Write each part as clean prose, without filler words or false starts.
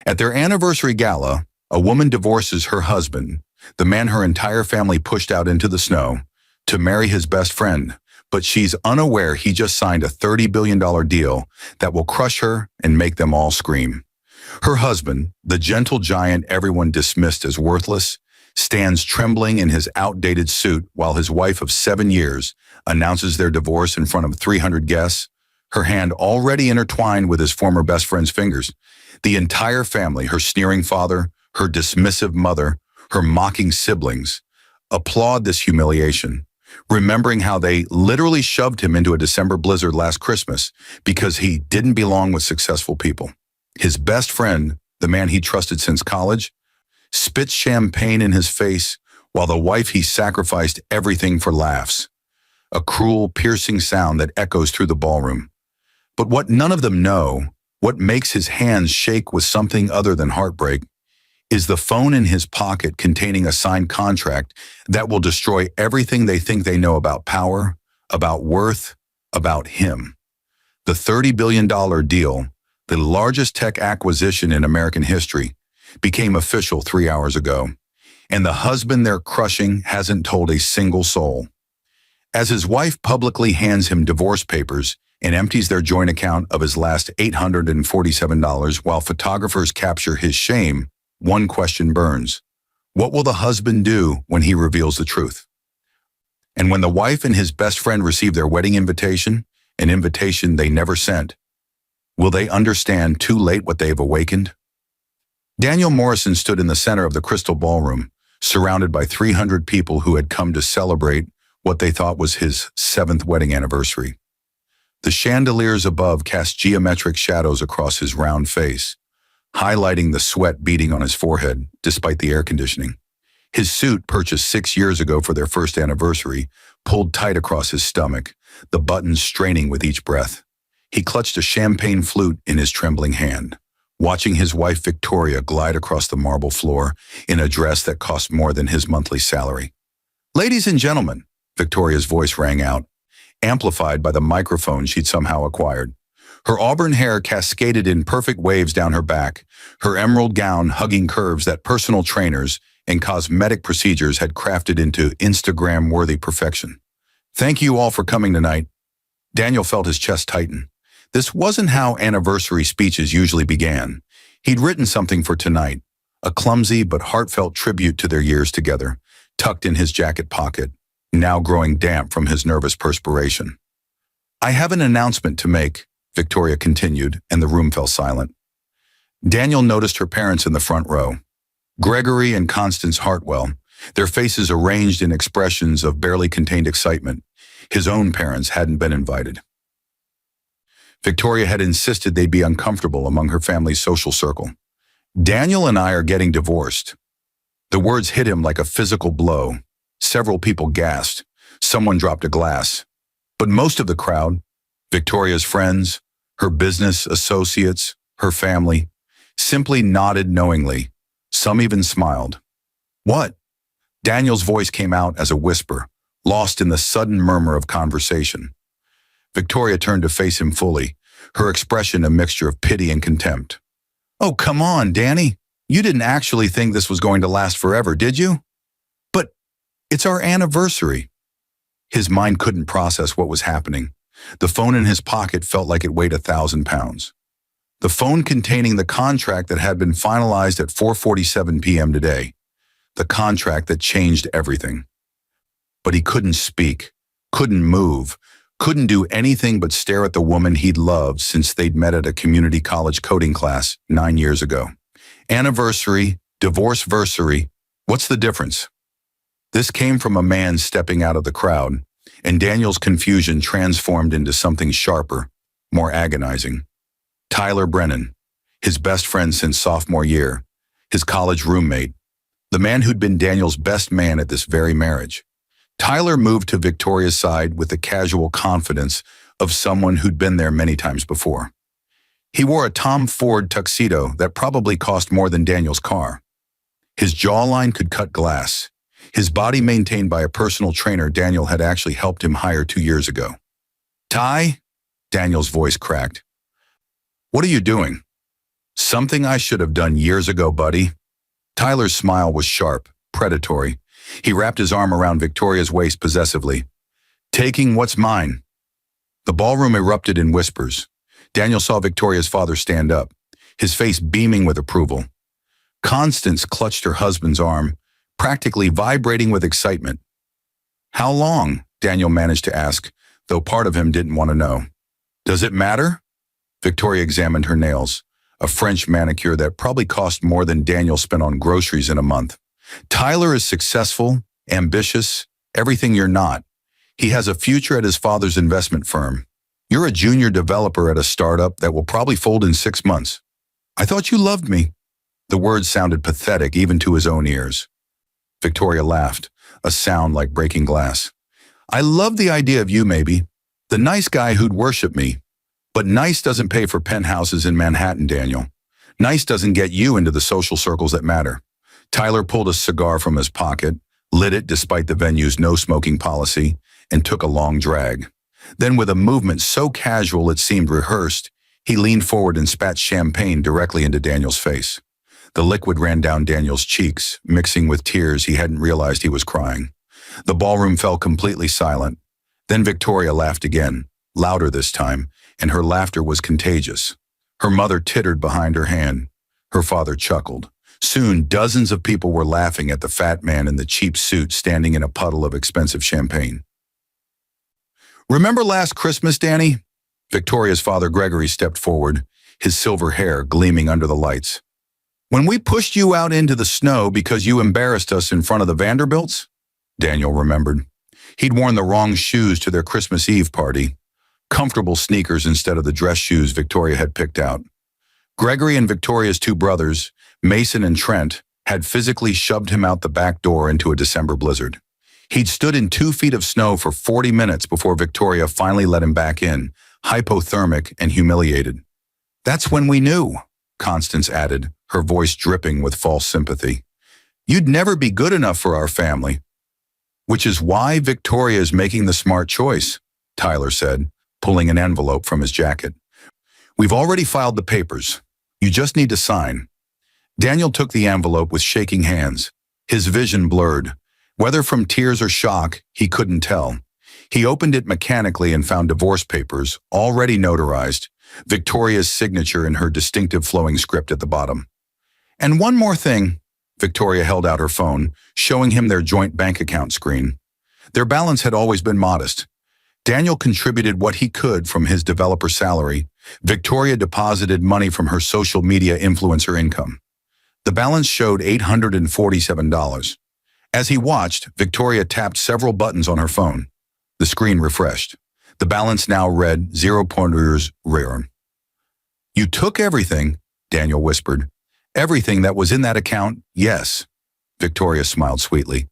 At their anniversary gala, a woman divorces her husband, the man her entire family pushed out into the snow, to marry his best friend, but she's unaware he just signed a $30 billion deal that will crush her and make them all scream. Her husband, the gentle giant everyone dismissed as worthless, stands trembling in his outdated suit while his wife of 7 years announces their divorce in front of 300 guests, her hand already intertwined with his former best friend's fingers. The entire family, her sneering father, her dismissive mother, her mocking siblings, applaud this humiliation, remembering how they literally shoved him into a December blizzard last Christmas because he didn't belong with successful people. His best friend, the man he trusted since college, spits champagne in his face while the wife he sacrificed everything for laughs. A cruel, piercing sound that echoes through the ballroom. But what none of them know, what makes his hands shake with something other than heartbreak, is the phone in his pocket containing a signed contract that will destroy everything they think they know about power, about worth, about him. The $30 billion deal, the largest tech acquisition in American history, became official 3 hours ago, and the husband they're crushing hasn't told a single soul. As his wife publicly hands him divorce papers and empties their joint account of his last $847 while photographers capture his shame, one question burns. What will the husband do when he reveals the truth? And when the wife and his best friend receive their wedding invitation, an invitation they never sent, will they understand too late what they have awakened? Daniel Morrison stood in the center of the crystal ballroom, surrounded by 300 people who had come to celebrate what they thought was his 7th wedding anniversary. The chandeliers above cast geometric shadows across his round face, highlighting the sweat beading on his forehead despite the air conditioning. His suit, purchased 6 years ago for their first anniversary, pulled tight across his stomach, the buttons straining with each breath. He clutched a champagne flute in his trembling hand, watching his wife Victoria glide across the marble floor in a dress that cost more than his monthly salary. "Ladies and gentlemen," Victoria's voice rang out, amplified by the microphone she'd somehow acquired. Her auburn hair cascaded in perfect waves down her back, her emerald gown hugging curves that personal trainers and cosmetic procedures had crafted into Instagram-worthy perfection. "Thank you all for coming tonight." Daniel felt his chest tighten. This wasn't how anniversary speeches usually began. He'd written something for tonight, a clumsy but heartfelt tribute to their years together, tucked in his jacket pocket, now growing damp from his nervous perspiration. "I have an announcement to make," Victoria continued, and the room fell silent. Daniel noticed her parents in the front row, Gregory and Constance Hartwell, their faces arranged in expressions of barely contained excitement. His own parents hadn't been invited. Victoria had insisted they'd be uncomfortable among her family's social circle. "Daniel and I are getting divorced." The words hit him like a physical blow. Several people gasped. Someone dropped a glass. But most of the crowd, Victoria's friends, her business associates, her family, simply nodded knowingly. Some even smiled. "What?" Daniel's voice came out as a whisper, lost in the sudden murmur of conversation. Victoria turned to face him fully, her expression a mixture of pity and contempt. "Oh, come on, Danny. You didn't actually think this was going to last forever, did you?" "But it's our anniversary." His mind couldn't process what was happening. The phone in his pocket felt like it weighed 1,000 pounds. The phone containing the contract that had been finalized at 4:47 p.m. today. The contract that changed everything. But he couldn't speak, couldn't move, couldn't do anything but stare at the woman he'd loved since they'd met at a community college coding class 9 years ago. Anniversary, divorce-versary, what's the difference? This came from a man stepping out of the crowd, and Daniel's confusion transformed into something sharper, more agonizing. Tyler Brennan, his best friend since sophomore year, his college roommate, the man who'd been Daniel's best man at this very marriage. Tyler moved to Victoria's side with the casual confidence of someone who'd been there many times before. He wore a Tom Ford tuxedo that probably cost more than Daniel's car. His jawline could cut glass. His body maintained by a personal trainer Daniel had actually helped him hire 2 years ago. "Ty?" Daniel's voice cracked. "What are you doing?" Something I should have done years ago, buddy. Tyler's smile was sharp, predatory. He wrapped his arm around Victoria's waist possessively. Taking what's mine. The ballroom erupted in whispers. Daniel saw Victoria's father stand up, his face beaming with approval. Constance clutched her husband's arm, practically vibrating with excitement. How long? Daniel managed to ask, though part of him didn't want to know. Does it matter? Victoria examined her nails, a French manicure that probably cost more than Daniel spent on groceries in a month. Tyler is successful, ambitious, everything you're not. He has a future at his father's investment firm. You're a junior developer at a startup that will probably fold in 6 months. I thought you loved me. The words sounded pathetic even to his own ears. Victoria laughed, a sound like breaking glass. I love the idea of you, maybe. The nice guy who'd worship me. But nice doesn't pay for penthouses in Manhattan, Daniel. Nice doesn't get you into the social circles that matter. Tyler pulled a cigar from his pocket, lit it despite the venue's no-smoking policy, and took a long drag. Then, with a movement so casual it seemed rehearsed, he leaned forward and spat champagne directly into Daniel's face. The liquid ran down Daniel's cheeks, mixing with tears he hadn't realized he was crying. The ballroom fell completely silent. Then Victoria laughed again, louder this time, and her laughter was contagious. Her mother tittered behind her hand. Her father chuckled. Soon, dozens of people were laughing at the fat man in the cheap suit standing in a puddle of expensive champagne. Remember last Christmas, Danny? Victoria's father Gregory stepped forward, his silver hair gleaming under the lights. When we pushed you out into the snow because you embarrassed us in front of the Vanderbilts? Daniel remembered. He'd worn the wrong shoes to their Christmas Eve party. Comfortable sneakers instead of the dress shoes Victoria had picked out. Gregory and Victoria's 2 brothers, Mason and Trent, had physically shoved him out the back door into a December blizzard. He'd stood in 2 feet of snow for 40 minutes before Victoria finally let him back in, hypothermic and humiliated. That's when we knew, Constance added, her voice dripping with false sympathy. You'd never be good enough for our family. Which is why Victoria is making the smart choice, Tyler said, pulling an envelope from his jacket. We've already filed the papers. You just need to sign. Daniel took the envelope with shaking hands, his vision blurred. Whether from tears or shock, he couldn't tell. He opened it mechanically and found divorce papers, already notarized, Victoria's signature in her distinctive flowing script at the bottom. And one more thing. Victoria held out her phone, showing him their joint bank account screen. Their balance had always been modest. Daniel contributed what he could from his developer salary. Victoria deposited money from her social media influencer income. The balance showed $847. As he watched, Victoria tapped several buttons on her phone. The screen refreshed. The balance now read 0.0 rare. You took everything, Daniel whispered. Everything that was in that account, yes. Victoria smiled sweetly.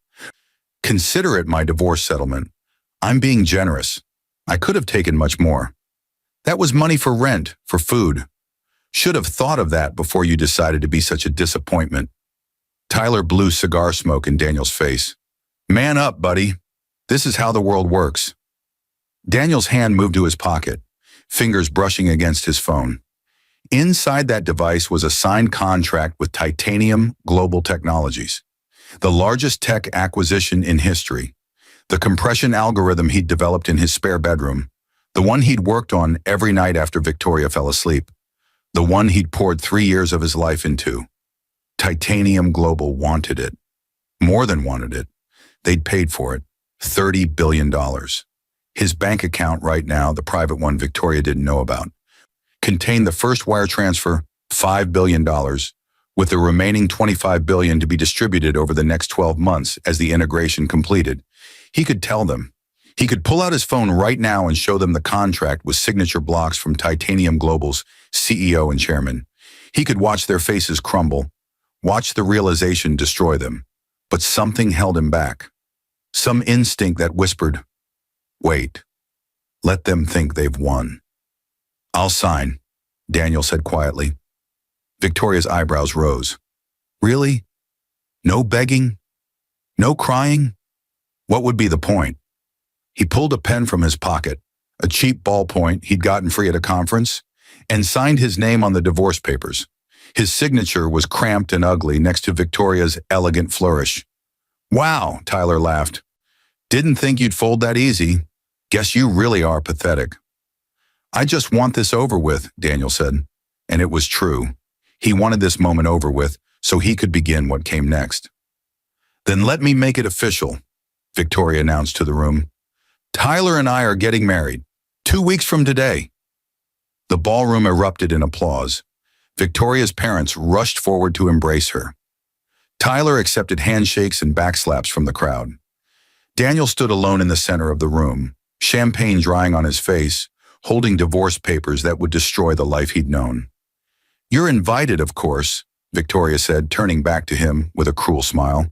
Consider it my divorce settlement. I'm being generous. I could have taken much more. That was money for rent, for food. Should have thought of that before you decided to be such a disappointment. Tyler blew cigar smoke in Daniel's face. Man up, buddy. This is how the world works. Daniel's hand moved to his pocket, fingers brushing against his phone. Inside that device was a signed contract with Titanium Global Technologies, the largest tech acquisition in history. The compression algorithm he'd developed in his spare bedroom, the one he'd worked on every night after Victoria fell asleep, the one he'd poured 3 years of his life into. Titanium Global wanted it. More than wanted it. They'd paid for it. $30 billion. His bank account right now, the private one Victoria didn't know about, contained the first wire transfer, $5 billion, with the remaining $25 billion to be distributed over the next 12 months as the integration completed. He could tell them. He could pull out his phone right now and show them the contract with signature blocks from Titanium Global's CEO and chairman. He could watch their faces crumble, watch the realization destroy them. But something held him back. Some instinct that whispered, wait, let them think they've won. I'll sign, Daniel said quietly. Victoria's eyebrows rose. Really? No begging? No crying? What would be the point? He pulled a pen from his pocket, a cheap ballpoint he'd gotten free at a conference, and signed his name on the divorce papers. His signature was cramped and ugly next to Victoria's elegant flourish. "Wow," Tyler laughed. "Didn't think you'd fold that easy. Guess you really are pathetic." "I just want this over with," Daniel said. And it was true. He wanted this moment over with so he could begin what came next. "Then let me make it official," Victoria announced to the room. "Tyler and I are getting married 2 weeks from today." The ballroom erupted in applause. Victoria's parents rushed forward to embrace her. Tyler accepted handshakes and backslaps from the crowd. Daniel stood alone in the center of the room, champagne drying on his face, holding divorce papers that would destroy the life he'd known. "You're invited, of course," Victoria said, turning back to him with a cruel smile.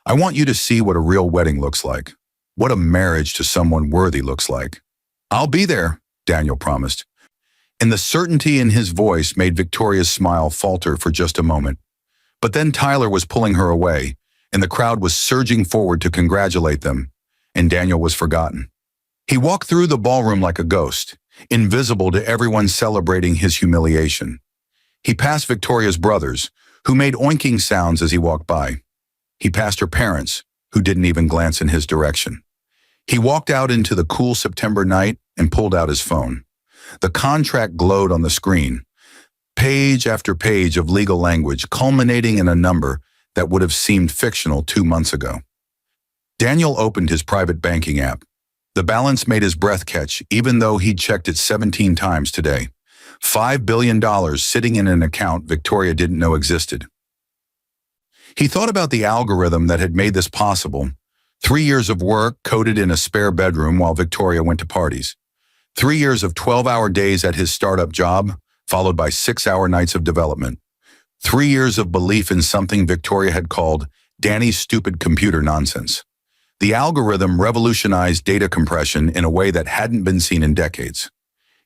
"I want you to see what a real wedding looks like, what a marriage to someone worthy looks like." "I'll be there," Daniel promised. And the certainty in his voice made Victoria's smile falter for just a moment. But then Tyler was pulling her away, and the crowd was surging forward to congratulate them, and Daniel was forgotten. He walked through the ballroom like a ghost, invisible to everyone celebrating his humiliation. He passed Victoria's brothers, who made oinking sounds as he walked by. He passed her parents, who didn't even glance in his direction. He walked out into the cool September night and pulled out his phone. The contract glowed on the screen, page after page of legal language culminating in a number that would have seemed fictional 2 months ago. Daniel opened his private banking app. The balance made his breath catch, even though he'd checked it 17 times today. $5 billion sitting in an account Victoria didn't know existed. He thought about the algorithm that had made this possible. 3 years of work coded in a spare bedroom while Victoria went to parties. 3 years of 12-hour days at his startup job, followed by 6-hour nights of development. 3 years of belief in something Victoria had called Danny's stupid computer nonsense. The algorithm revolutionized data compression in a way that hadn't been seen in decades.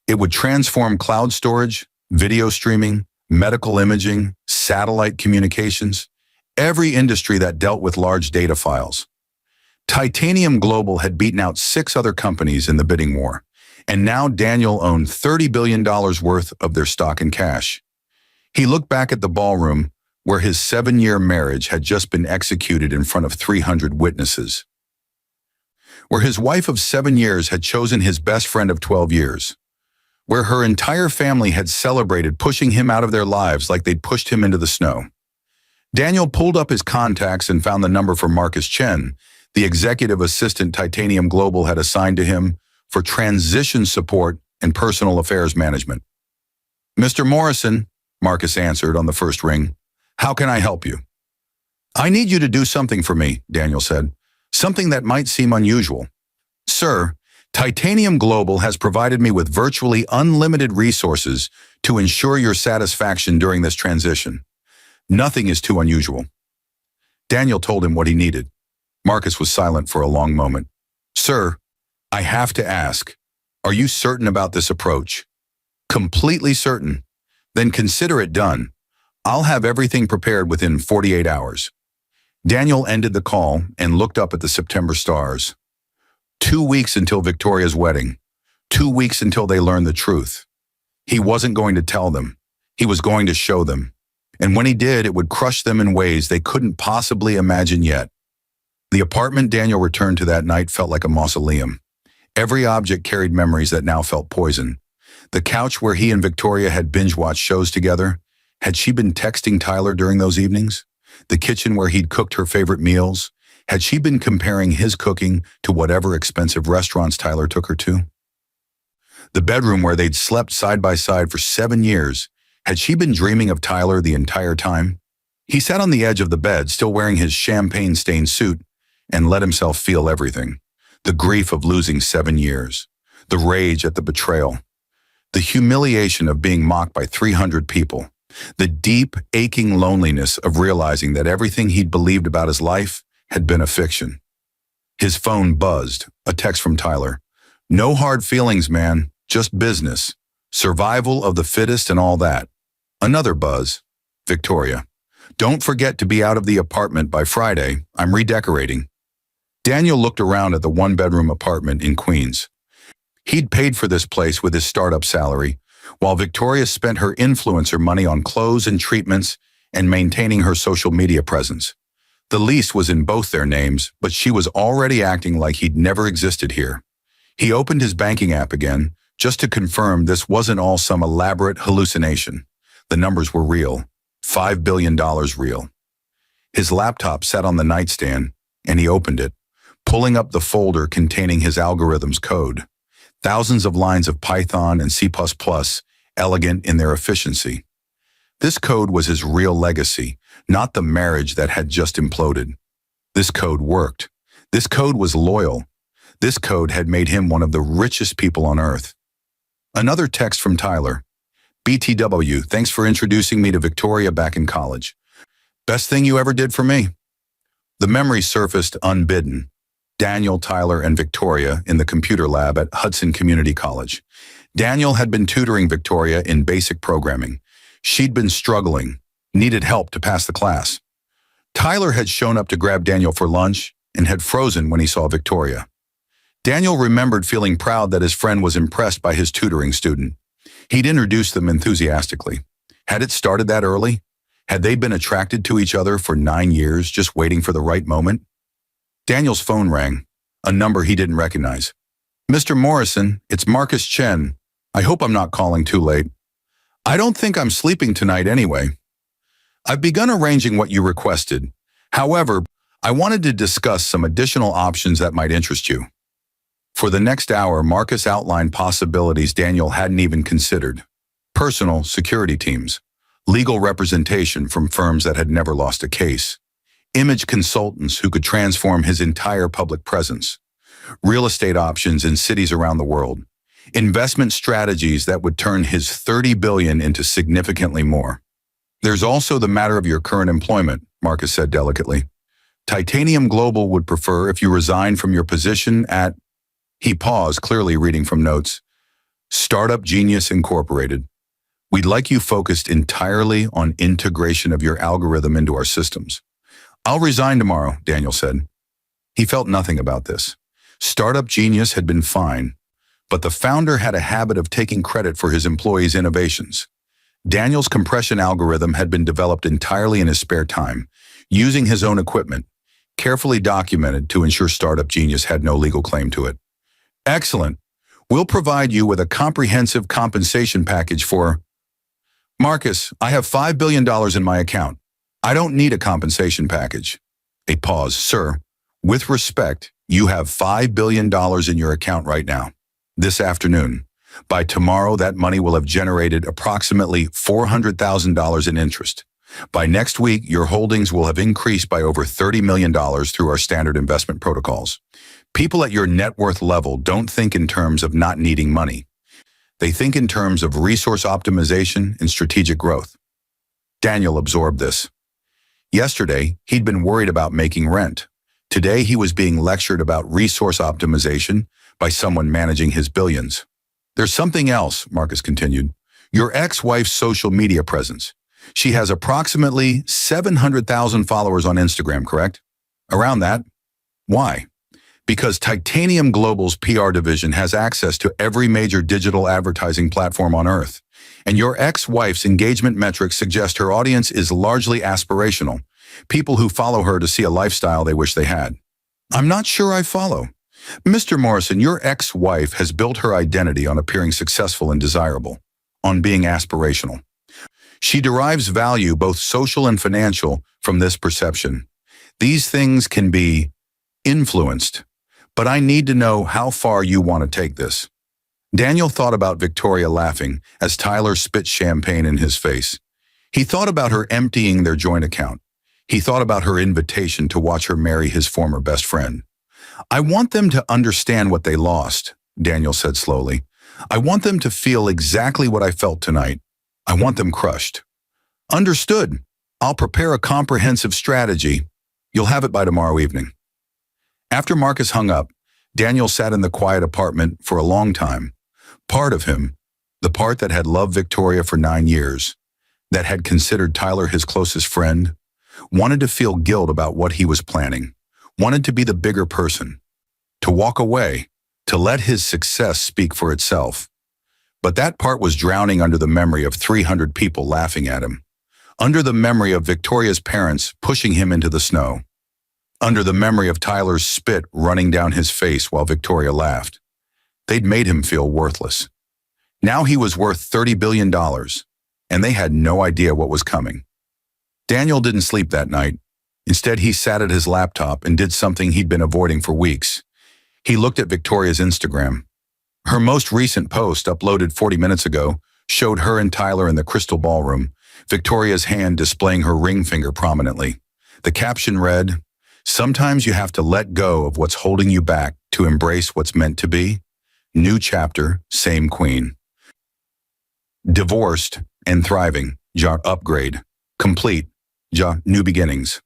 It would transform cloud storage, video streaming, medical imaging, satellite communications, every industry that dealt with large data files. Titanium Global had beaten out 6 other companies in the bidding war, and now Daniel owned $30 billion worth of their stock and cash. He looked back at the ballroom where his 7-year marriage had just been executed in front of 300 witnesses, where his wife of 7 years had chosen his best friend of 12 years, where her entire family had celebrated pushing him out of their lives like they'd pushed him into the snow. Daniel pulled up his contacts and found the number for Marcus Chen, the executive assistant Titanium Global had assigned to him for transition support and personal affairs management. "Mr. Morrison," Marcus answered on the first ring. "How can I help you?" "I need you to do something for me," Daniel said. "Something that might seem unusual." "Sir, Titanium Global has provided me with virtually unlimited resources to ensure your satisfaction during this transition. Nothing is too unusual." Daniel told him what he needed. Marcus was silent for a long moment. "Sir, I have to ask, are you certain about this approach?" "Completely certain." "Then consider it done. I'll have everything prepared within 48 hours. Daniel ended the call and looked up at the September stars. 2 weeks until Victoria's wedding. 2 weeks until they learned the truth. He wasn't going to tell them. He was going to show them. And when he did, it would crush them in ways they couldn't possibly imagine yet. The apartment Daniel returned to that night felt like a mausoleum. Every object carried memories that now felt poison. The couch where he and Victoria had binge-watched shows together. Had she been texting Tyler during those evenings? The kitchen where he'd cooked her favorite meals. Had she been comparing his cooking to whatever expensive restaurants Tyler took her to? The bedroom where they'd slept side by side for 7 years. Had she been dreaming of Tyler the entire time? He sat on the edge of the bed, still wearing his champagne-stained suit, and let himself feel everything. The grief of losing 7 years. The rage at the betrayal. The humiliation of being mocked by 300 people. The deep, aching loneliness of realizing that everything he'd believed about his life had been a fiction. His phone buzzed, a text from Tyler. "No hard feelings, man, just business. Survival of the fittest and all that." Another buzz. "Victoria, don't forget to be out of the apartment by Friday. I'm redecorating." Daniel looked around at the 1-bedroom apartment in Queens. He'd paid for this place with his startup salary, while Victoria spent her influencer money on clothes and treatments and maintaining her social media presence. The lease was in both their names, but she was already acting like he'd never existed here. He opened his banking app again, just to confirm this wasn't all some elaborate hallucination. The numbers were real. $5 billion real. His laptop sat on the nightstand, and he opened it, pulling up the folder containing his algorithm's code. Thousands of lines of Python and C++, elegant in their efficiency. This code was his real legacy, not the marriage that had just imploded. This code worked. This code was loyal. This code had made him one of the richest people on Earth. Another text from Tyler. BTW, thanks for introducing me to Victoria back in college. Best thing you ever did for me. The memory surfaced unbidden. Daniel, Tyler, and Victoria in the computer lab at Hudson Community College. Daniel had been tutoring Victoria in basic programming. She'd been struggling, needed help to pass the class. Tyler had shown up to grab Daniel for lunch and had frozen when he saw Victoria. Daniel remembered feeling proud that his friend was impressed by his tutoring student. He'd introduced them enthusiastically. Had it started that early? Had they been attracted to each other for 9 years, just waiting for the right moment? Daniel's phone rang, a number he didn't recognize. Mr. Morrison, it's Marcus Chen. I hope I'm not calling too late. I don't think I'm sleeping tonight anyway. I've begun arranging what you requested. However, I wanted to discuss some additional options that might interest you. For the next hour, Marcus outlined possibilities Daniel hadn't even considered. Personal security teams, legal representation from firms that had never lost a case, image consultants who could transform his entire public presence, real estate options in cities around the world, investment strategies that would turn his $30 billion into significantly more. There's also the matter of your current employment, Marcus said delicately. Titanium Global would prefer if you resign from your position at, he paused, clearly reading from notes, Startup Genius Incorporated. We'd like you focused entirely on integration of your algorithm into our systems. I'll resign tomorrow, Daniel said. He felt nothing about this. Startup Genius had been fine, but the founder had a habit of taking credit for his employees' innovations. Daniel's compression algorithm had been developed entirely in his spare time, using his own equipment, carefully documented to ensure Startup Genius had no legal claim to it. Excellent. We'll provide you with a comprehensive compensation package for... Marcus, I have $5 billion in my account. I don't need a compensation package. A pause. Sir, with respect, you have $5 billion in your account right now. This afternoon. By tomorrow, that money will have generated approximately $400,000 in interest. By next week, your holdings will have increased by over $30 million through our standard investment protocols. People at your net worth level don't think in terms of not needing money. They think in terms of resource optimization and strategic growth. Daniel absorbed this. Yesterday, he'd been worried about making rent. Today, he was being lectured about resource optimization by someone managing his billions. There's something else, Marcus continued. Your ex-wife's social media presence. She has approximately 700,000 followers on Instagram, correct? Around that. Why? Because Titanium Global's PR division has access to every major digital advertising platform on Earth. And your ex-wife's engagement metrics suggest her audience is largely aspirational, people who follow her to see a lifestyle they wish they had. I'm not sure I follow. Mr. Morrison, your ex-wife has built her identity on appearing successful and desirable, on being aspirational. She derives value, both social and financial, from this perception. These things can be influenced, but I need to know how far you want to take this. Daniel thought about Victoria laughing as Tyler spit champagne in his face. He thought about her emptying their joint account. He thought about her invitation to watch her marry his former best friend. I want them to understand what they lost, Daniel said slowly. I want them to feel exactly what I felt tonight. I want them crushed. Understood. I'll prepare a comprehensive strategy. You'll have it by tomorrow evening. After Marcus hung up, Daniel sat in the quiet apartment for a long time. Part of him, the part that had loved Victoria for 9 years, that had considered Tyler his closest friend, wanted to feel guilt about what he was planning, wanted to be the bigger person, to walk away, to let his success speak for itself. But that part was drowning under the memory of 300 people laughing at him, under the memory of Victoria's parents pushing him into the snow, under the memory of Tyler's spit running down his face while Victoria laughed. They'd made him feel worthless. Now he was worth $30 billion, and they had no idea what was coming. Daniel didn't sleep that night. Instead, he sat at his laptop and did something he'd been avoiding for weeks. He looked at Victoria's Instagram. Her most recent post, uploaded 40 minutes ago, showed her and Tyler in the crystal ballroom, Victoria's hand displaying her ring finger prominently. The caption read, "Sometimes you have to let go of what's holding you back to embrace what's meant to be. New chapter, same queen." Divorced and thriving, ja upgrade. Complete, ja new beginnings.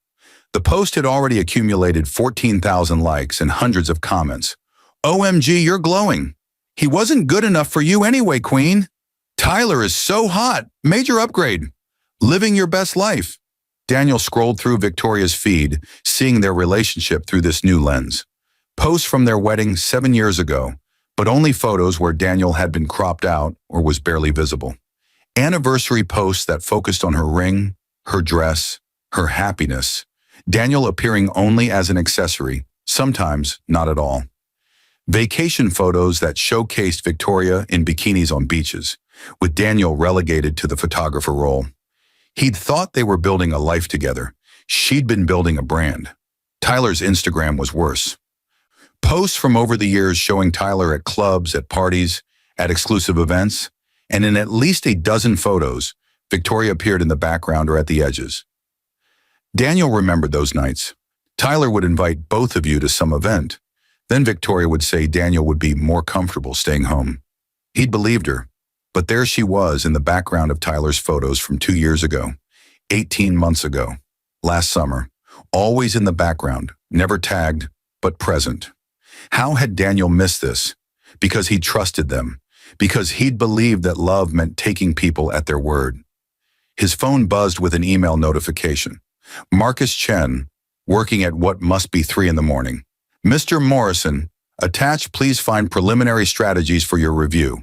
The post had already accumulated 14,000 likes and hundreds of comments. "OMG, you're glowing. He wasn't good enough for you anyway, queen. Tyler is so hot. Major upgrade. Living your best life." Daniel scrolled through Victoria's feed, seeing their relationship through this new lens. Posts from their wedding 7 years ago, but only photos where Daniel had been cropped out or was barely visible. Anniversary posts that focused on her ring, her dress, her happiness. Daniel appearing only as an accessory, sometimes not at all. Vacation photos that showcased Victoria in bikinis on beaches, with Daniel relegated to the photographer role. He'd thought they were building a life together. She'd been building a brand. Tyler's Instagram was worse. Posts from over the years showing Tyler at clubs, at parties, at exclusive events, and in at least a dozen photos, Victoria appeared in the background or at the edges. Daniel remembered those nights. Tyler would invite both of you to some event. Then Victoria would say Daniel would be more comfortable staying home. He'd believed her, but there she was in the background of Tyler's photos from 2 years ago, 18 months ago, last summer, always in the background, never tagged, but present. How had Daniel missed this? Because he trusted them, because he'd believed that love meant taking people at their word. His phone buzzed with an email notification. Marcus Chen, working at what must be 3 a.m. "Mr. Morrison, attached, please find preliminary strategies for your review.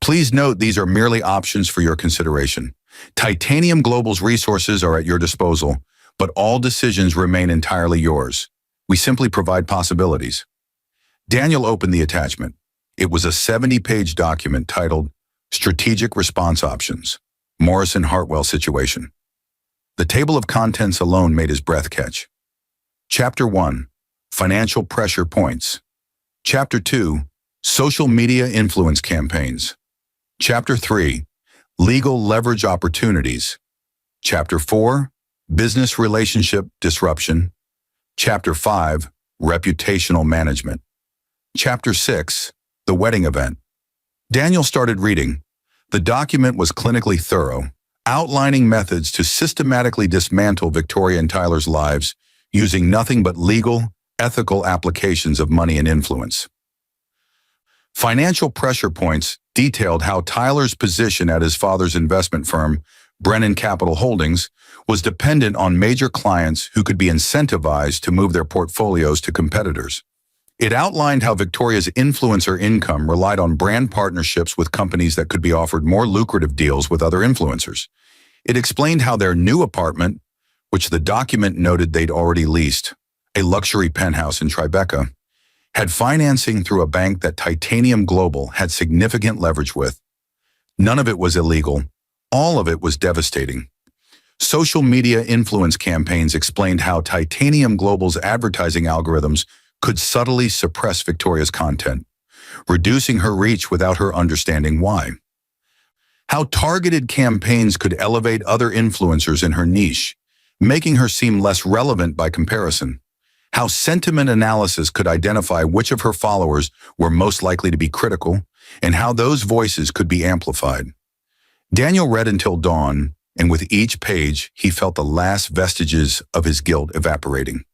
Please note these are merely options for your consideration. Titanium Global's resources are at your disposal, but all decisions remain entirely yours. We simply provide possibilities." Daniel opened the attachment. It was a 70-page document titled Strategic Response Options, Morrison Hartwell Situation. The table of contents alone made his breath catch. Chapter 1, Financial Pressure Points. Chapter 2, Social Media Influence Campaigns. Chapter 3, Legal Leverage Opportunities. Chapter 4, Business Relationship Disruption. Chapter 5, Reputational Management. Chapter 6, The Wedding Event. Daniel started reading. The document was clinically thorough, outlining methods to systematically dismantle Victoria and Tyler's lives using nothing but legal, ethical applications of money and influence. Financial pressure points detailed how Tyler's position at his father's investment firm, Brennan Capital Holdings, was dependent on major clients who could be incentivized to move their portfolios to competitors. It outlined how Victoria's influencer income relied on brand partnerships with companies that could be offered more lucrative deals with other influencers. It explained how their new apartment, which the document noted they'd already leased, a luxury penthouse in Tribeca, had financing through a bank that Titanium Global had significant leverage with. None of it was illegal. All of it was devastating. Social media influence campaigns explained how Titanium Global's advertising algorithms could subtly suppress Victoria's content, reducing her reach without her understanding why. How targeted campaigns could elevate other influencers in her niche, making her seem less relevant by comparison. How sentiment analysis could identify which of her followers were most likely to be critical, and how those voices could be amplified. Daniel read until dawn, and with each page, he felt the last vestiges of his guilt evaporating.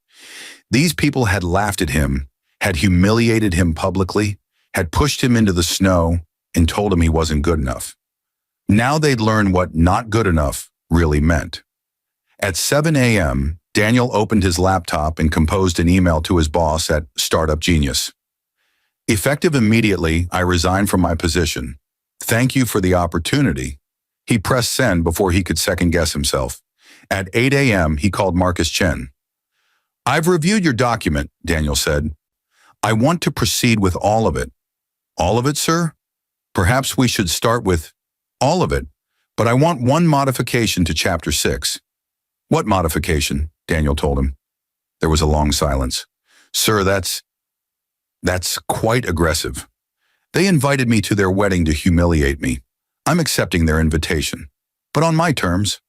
These people had laughed at him, had humiliated him publicly, had pushed him into the snow, and told him he wasn't good enough. Now they'd learn what not good enough really meant. At 7 a.m., Daniel opened his laptop and composed an email to his boss at Startup Genius. "Effective immediately, I resign from my position. Thank you for the opportunity. He pressed send before he could second-guess himself. At 8 a.m., he called Marcus Chen. I've reviewed your document, Daniel said. I want to proceed with all of it. All of it, sir? Perhaps we should start with all of it, but I want one modification to Chapter 6. What modification? Daniel told him. There was a long silence. Sir, that's quite aggressive. They invited me to their wedding to humiliate me. I'm accepting their invitation, but on my terms.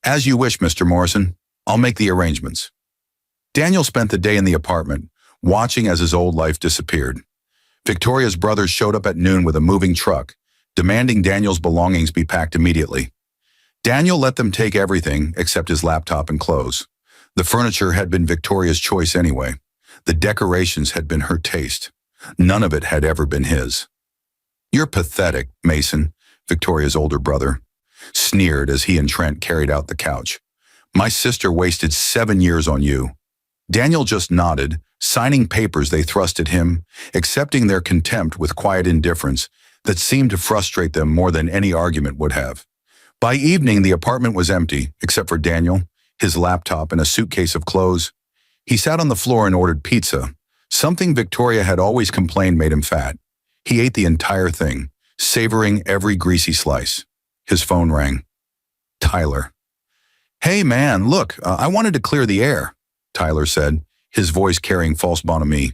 As you wish, Mr. Morrison. I'll make the arrangements. Daniel spent the day in the apartment, watching as his old life disappeared. Victoria's brothers showed up at noon with a moving truck, demanding Daniel's belongings be packed immediately. Daniel let them take everything except his laptop and clothes. The furniture had been Victoria's choice anyway. The decorations had been her taste. None of it had ever been his. You're pathetic, Mason, Victoria's older brother, sneered as he and Trent carried out the couch. My sister wasted 7 years on you. Daniel just nodded, signing papers they thrust at him, accepting their contempt with quiet indifference that seemed to frustrate them more than any argument would have. By evening, the apartment was empty, except for Daniel, his laptop, and a suitcase of clothes. He sat on the floor and ordered pizza. Something Victoria had always complained made him fat. He ate the entire thing, savoring every greasy slice. His phone rang. Tyler. Hey man, look, I wanted to clear the air, Tyler said, his voice carrying false bonhomie.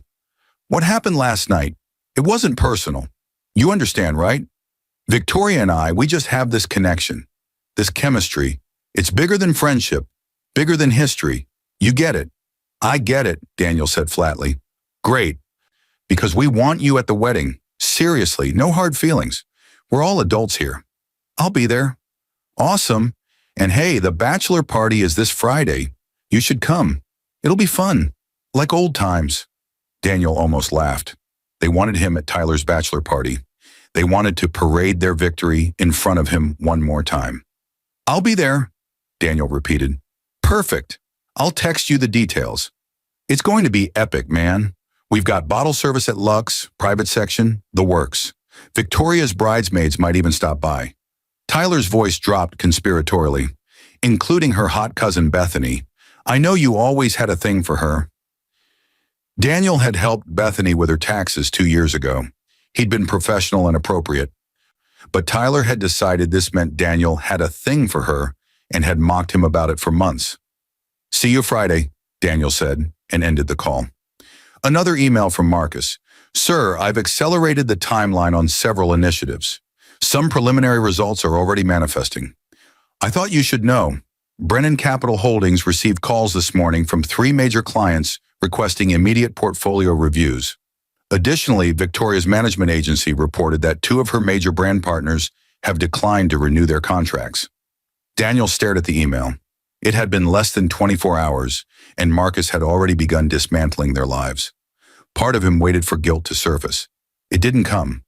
What happened last night? It wasn't personal. You understand, right? Victoria and I, we just have this connection, this chemistry. It's bigger than friendship, bigger than history. You get it. I get it, Daniel said flatly. Great, because we want you at the wedding. Seriously, no hard feelings. We're all adults here. I'll be there. Awesome. And hey, the bachelor party is this Friday. You should come. It'll be fun. Like old times. Daniel almost laughed. They wanted him at Tyler's bachelor party. They wanted to parade their victory in front of him one more time. I'll be there, Daniel repeated. Perfect. I'll text you the details. It's going to be epic, man. We've got bottle service at Lux, private section, the works. Victoria's bridesmaids might even stop by. Tyler's voice dropped conspiratorially, including her hot cousin Bethany. I know you always had a thing for her. Daniel had helped Bethany with her taxes 2 years ago. He'd been professional and appropriate. But Tyler had decided this meant Daniel had a thing for her and had mocked him about it for months. See you Friday, Daniel said, and ended the call. Another email from Marcus. Sir, I've accelerated the timeline on several initiatives. Some preliminary results are already manifesting. I thought you should know. Brennan Capital Holdings received calls this morning from 3 major clients requesting immediate portfolio reviews. Additionally, Victoria's management agency reported that 2 of her major brand partners have declined to renew their contracts. Daniel stared at the email. It had been less than 24 hours, and Marcus had already begun dismantling their lives. Part of him waited for guilt to surface. It didn't come.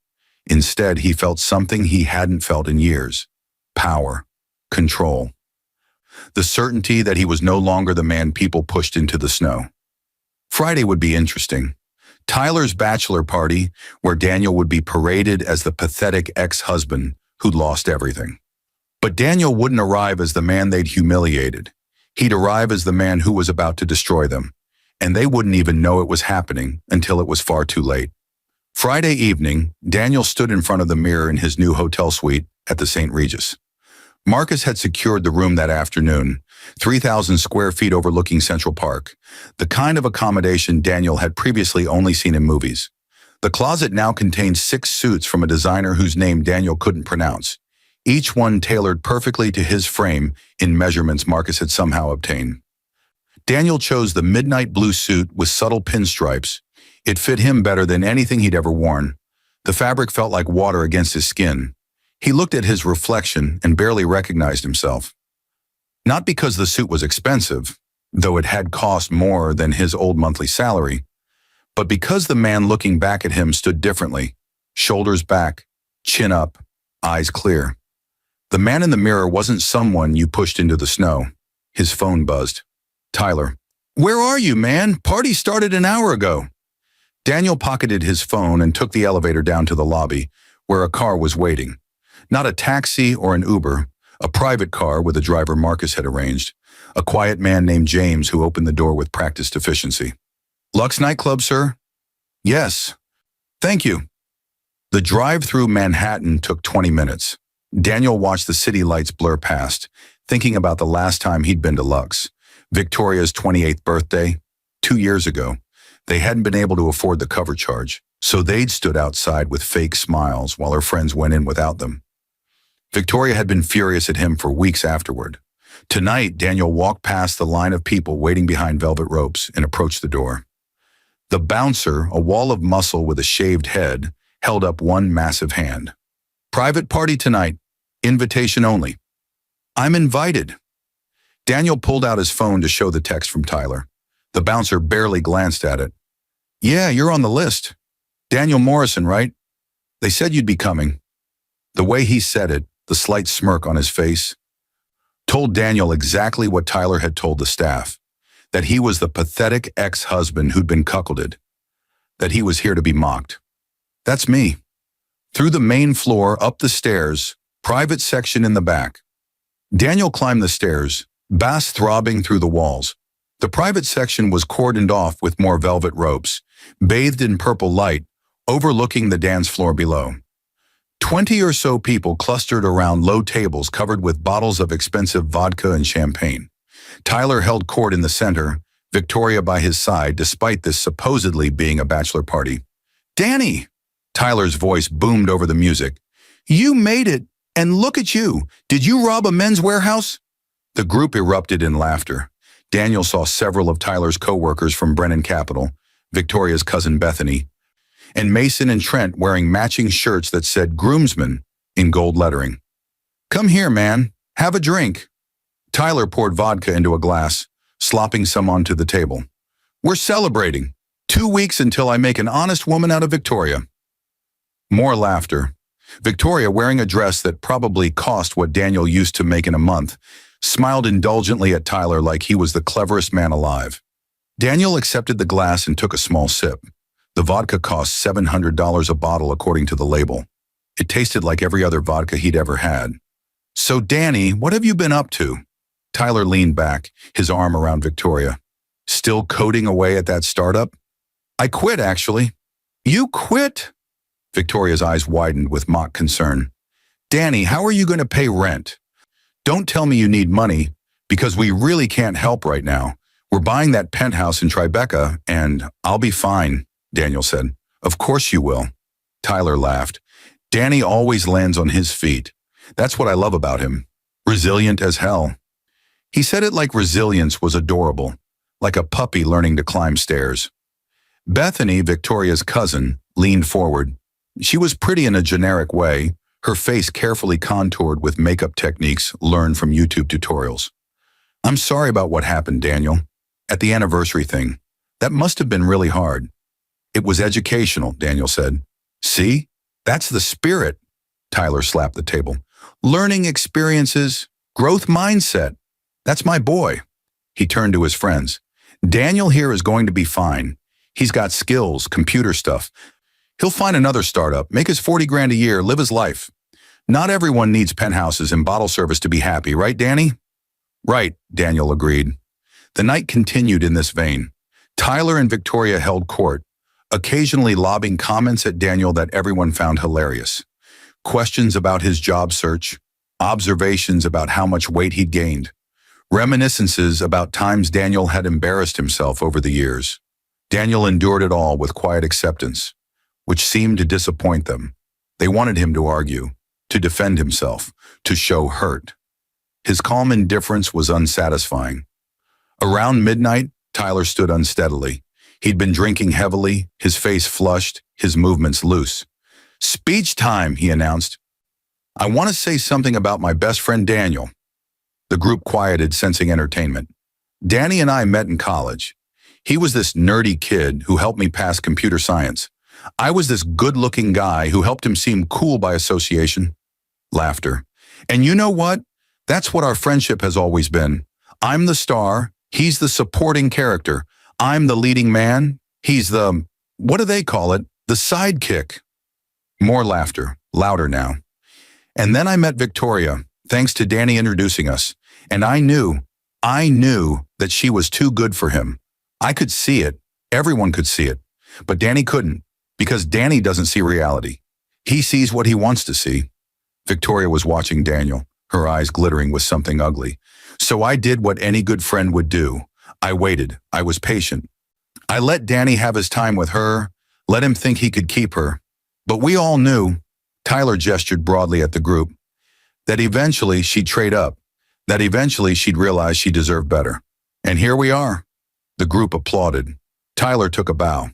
Instead, he felt something he hadn't felt in years. Power. Control. The certainty that he was no longer the man people pushed into the snow. Friday would be interesting. Tyler's bachelor party, where Daniel would be paraded as the pathetic ex-husband who'd lost everything. But Daniel wouldn't arrive as the man they'd humiliated. He'd arrive as the man who was about to destroy them, and they wouldn't even know it was happening until it was far too late. Friday evening, Daniel stood in front of the mirror in his new hotel suite at the St. Regis. Marcus had secured the room that afternoon, 3,000 square feet overlooking Central Park, the kind of accommodation Daniel had previously only seen in movies. The closet now contained 6 suits from a designer whose name Daniel couldn't pronounce, each one tailored perfectly to his frame in measurements Marcus had somehow obtained. Daniel chose the midnight blue suit with subtle pinstripes. It fit him better than anything he'd ever worn. The fabric felt like water against his skin. He looked at his reflection and barely recognized himself. Not because the suit was expensive, though it had cost more than his old monthly salary, but because the man looking back at him stood differently, shoulders back, chin up, eyes clear. The man in the mirror wasn't someone you pushed into the snow. His phone buzzed. Tyler. Where are you, man? Party started an hour ago. Daniel pocketed his phone and took the elevator down to the lobby, where a car was waiting. Not a taxi or an Uber, a private car with a driver Marcus had arranged. A quiet man named James who opened the door with practiced efficiency. Lux nightclub, sir? Yes. Thank you. The drive through Manhattan took 20 minutes. Daniel watched the city lights blur past, thinking about the last time he'd been to Lux. Victoria's 28th birthday, 2 years ago. They hadn't been able to afford the cover charge, so they'd stood outside with fake smiles while her friends went in without them. Victoria had been furious at him for weeks afterward. Tonight, Daniel walked past the line of people waiting behind velvet ropes and approached the door. The bouncer, a wall of muscle with a shaved head, held up one massive hand. Private party tonight. Invitation only. I'm invited. Daniel pulled out his phone to show the text from Tyler. The bouncer barely glanced at it. Yeah, you're on the list. Daniel Morrison, right? They said you'd be coming. The way he said it, the slight smirk on his face, told Daniel exactly what Tyler had told the staff, that he was the pathetic ex-husband who'd been cuckolded, that he was here to be mocked. That's me. Through the main floor, up the stairs, private section in the back. Daniel climbed the stairs, bass throbbing through the walls. The private section was cordoned off with more velvet ropes, bathed in purple light, overlooking the dance floor below. 20 or so people clustered around low tables covered with bottles of expensive vodka and champagne. Tyler held court in the center, Victoria by his side, despite this supposedly being a bachelor party. Danny! Tyler's voice boomed over the music. You made it, and look at you. Did you rob a men's warehouse? The group erupted in laughter. Daniel saw several of Tyler's co-workers from Brennan Capital, Victoria's cousin Bethany, and Mason and Trent wearing matching shirts that said groomsman in gold lettering. Come here, man. Have a drink. Tyler poured vodka into a glass, slopping some onto the table. We're celebrating. 2 weeks until I make an honest woman out of Victoria. More laughter. Victoria, wearing a dress that probably cost what Daniel used to make in a month, smiled indulgently at Tyler like he was the cleverest man alive. Daniel accepted the glass and took a small sip. The vodka cost $700 a bottle according to the label. It tasted like every other vodka he'd ever had. So Danny, what have you been up to? Tyler leaned back, his arm around Victoria. Still coding away at that startup? I quit, actually. You quit? Victoria's eyes widened with mock concern. Danny, how are you going to pay rent? Don't tell me you need money, because we really can't help right now. We're buying that penthouse in Tribeca, and I'll be fine, Daniel said. Of course you will. Tyler laughed. Danny always lands on his feet. That's what I love about him. Resilient as hell. He said it like resilience was adorable, like a puppy learning to climb stairs. Bethany, Victoria's cousin, leaned forward. She was pretty in a generic way, her face carefully contoured with makeup techniques learned from YouTube tutorials. I'm sorry about what happened, Daniel. At the anniversary thing. That must have been really hard. It was educational, Daniel said. See? That's the spirit. Tyler slapped the table. Learning experiences, growth mindset. That's my boy. He turned to his friends. Daniel here is going to be fine. He's got skills, computer stuff. He'll find another startup, make his 40 grand a year, live his life. Not everyone needs penthouses and bottle service to be happy, right, Danny? Right, Daniel agreed. The night continued in this vein. Tyler and Victoria held court, occasionally lobbing comments at Daniel that everyone found hilarious. Questions about his job search, observations about how much weight he'd gained, reminiscences about times Daniel had embarrassed himself over the years. Daniel endured it all with quiet acceptance, which seemed to disappoint them. They wanted him to argue, to defend himself, to show hurt. His calm indifference was unsatisfying. Around midnight, Tyler stood unsteadily. He'd been drinking heavily, his face flushed, his movements loose. Speech time, he announced. I want to say something about my best friend Daniel. The group quieted, sensing entertainment. Danny and I met in college. He was this nerdy kid who helped me pass computer science. I was this good-looking guy who helped him seem cool by association. Laughter. And you know what? That's what our friendship has always been. I'm the star, he's the supporting character. I'm the leading man, he's the, what do they call it? The sidekick. More laughter, louder now. And then I met Victoria, thanks to Danny introducing us. And I knew that she was too good for him. I could see it. Everyone could see it. But Danny couldn't, because Danny doesn't see reality. He sees what he wants to see. Victoria was watching Daniel, her eyes glittering with something ugly. So I did what any good friend would do. I waited. I was patient. I let Danny have his time with her, let him think he could keep her. But we all knew, Tyler gestured broadly at the group, that eventually she'd trade up, that eventually she'd realize she deserved better. And here we are. The group applauded. Tyler took a bow.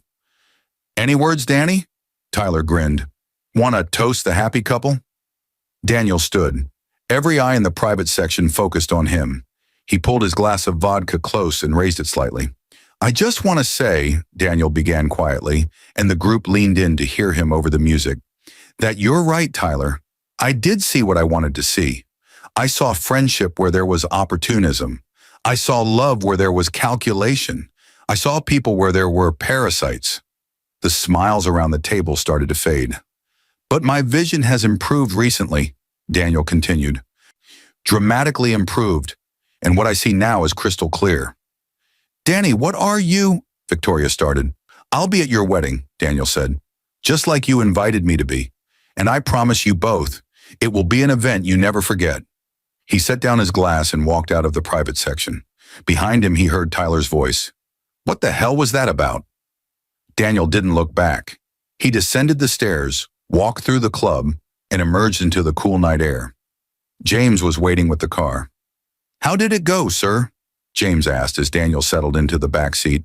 Any words, Danny? Tyler grinned. Want to toast the happy couple? Daniel stood. Every eye in the private section focused on him. He pulled his glass of vodka close and raised it slightly. I just want to say, Daniel began quietly, and the group leaned in to hear him over the music, that you're right, Tyler. I did see what I wanted to see. I saw friendship where there was opportunism. I saw love where there was calculation. I saw people where there were parasites. The smiles around the table started to fade. But my vision has improved recently, Daniel continued. Dramatically improved, and what I see now is crystal clear. Danny, what are you? Victoria started. I'll be at your wedding, Daniel said, just like you invited me to be. And I promise you both, it will be an event you never forget. He set down his glass and walked out of the private section. Behind him, he heard Tyler's voice. What the hell was that about? Daniel didn't look back. He descended the stairs, walked through the club, and emerged into the cool night air. James was waiting with the car. How did it go, sir? James asked as Daniel settled into the back seat.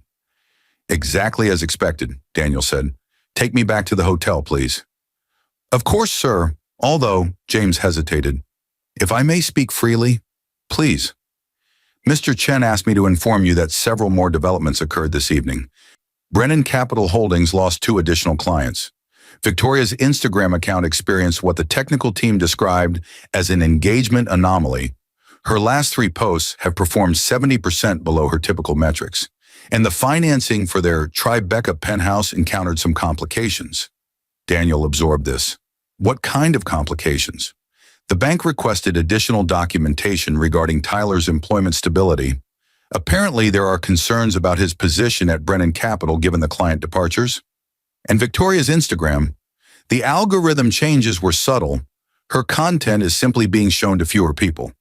Exactly as expected, Daniel said. Take me back to the hotel, please. Of course, sir, although, James hesitated. If I may speak freely, please. Mr. Chen asked me to inform you that several more developments occurred this evening. Brennan Capital Holdings lost 2 additional clients. Victoria's Instagram account experienced what the technical team described as an engagement anomaly. Her last 3 posts have performed 70% below her typical metrics, and the financing for their Tribeca penthouse encountered some complications. Daniel absorbed this. What kind of complications? The bank requested additional documentation regarding Tyler's employment stability. Apparently, there are concerns about his position at Brennan Capital given the client departures. And Victoria's Instagram, the algorithm changes were subtle. Her content is simply being shown to fewer people.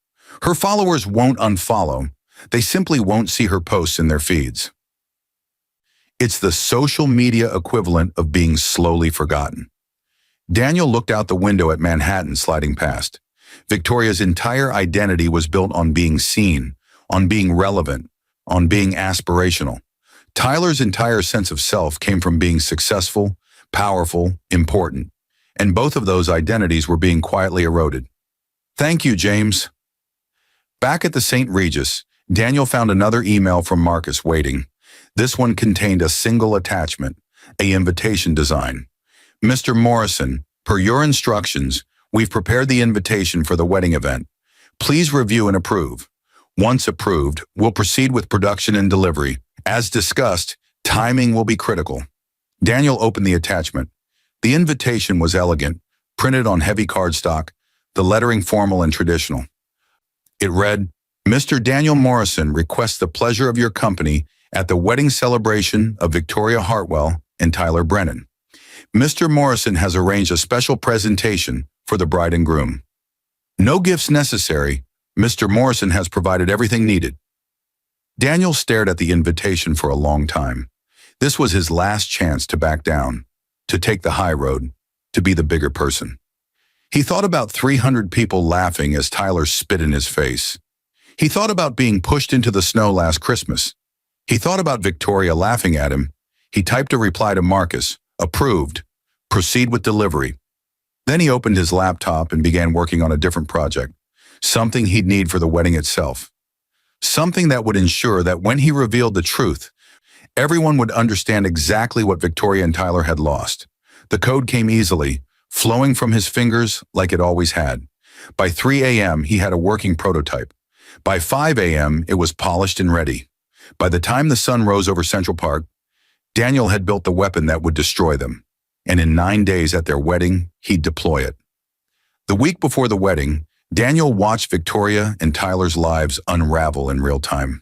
Her followers won't unfollow. They simply won't see her posts in their feeds. It's the social media equivalent of being slowly forgotten. Daniel looked out the window at Manhattan sliding past. Victoria's entire identity was built on being seen, on being relevant, on being aspirational. Tyler's entire sense of self came from being successful, powerful, important, and both of those identities were being quietly eroded. Thank you, James. Back at the St. Regis, Daniel found another email from Marcus waiting. This one contained a single attachment, an invitation design. Mr. Morrison, per your instructions, we've prepared the invitation for the wedding event. Please review and approve. Once approved, we'll proceed with production and delivery. As discussed, timing will be critical. Daniel opened the attachment. The invitation was elegant, printed on heavy cardstock, the lettering formal and traditional. It read, Mr. Daniel Morrison requests the pleasure of your company at the wedding celebration of Victoria Hartwell and Tyler Brennan. Mr. Morrison has arranged a special presentation for the bride and groom. No gifts necessary. Mr. Morrison has provided everything needed. Daniel stared at the invitation for a long time. This was his last chance to back down, to take the high road, to be the bigger person. He thought about 300 people laughing as Tyler spit in his face. He thought about being pushed into the snow last Christmas. He thought about Victoria laughing at him. He typed a reply to Marcus, approved, proceed with delivery. Then he opened his laptop and began working on a different project, something he'd need for the wedding itself. Something that would ensure that when he revealed the truth, everyone would understand exactly what Victoria and Tyler had lost. The code came easily, flowing from his fingers like it always had. By 3 a.m., he had a working prototype. By 5 a.m., it was polished and ready. By the time the sun rose over Central Park, Daniel had built the weapon that would destroy them. And in 9 days at their wedding, he'd deploy it. The week before the wedding, Daniel watched Victoria and Tyler's lives unravel in real time.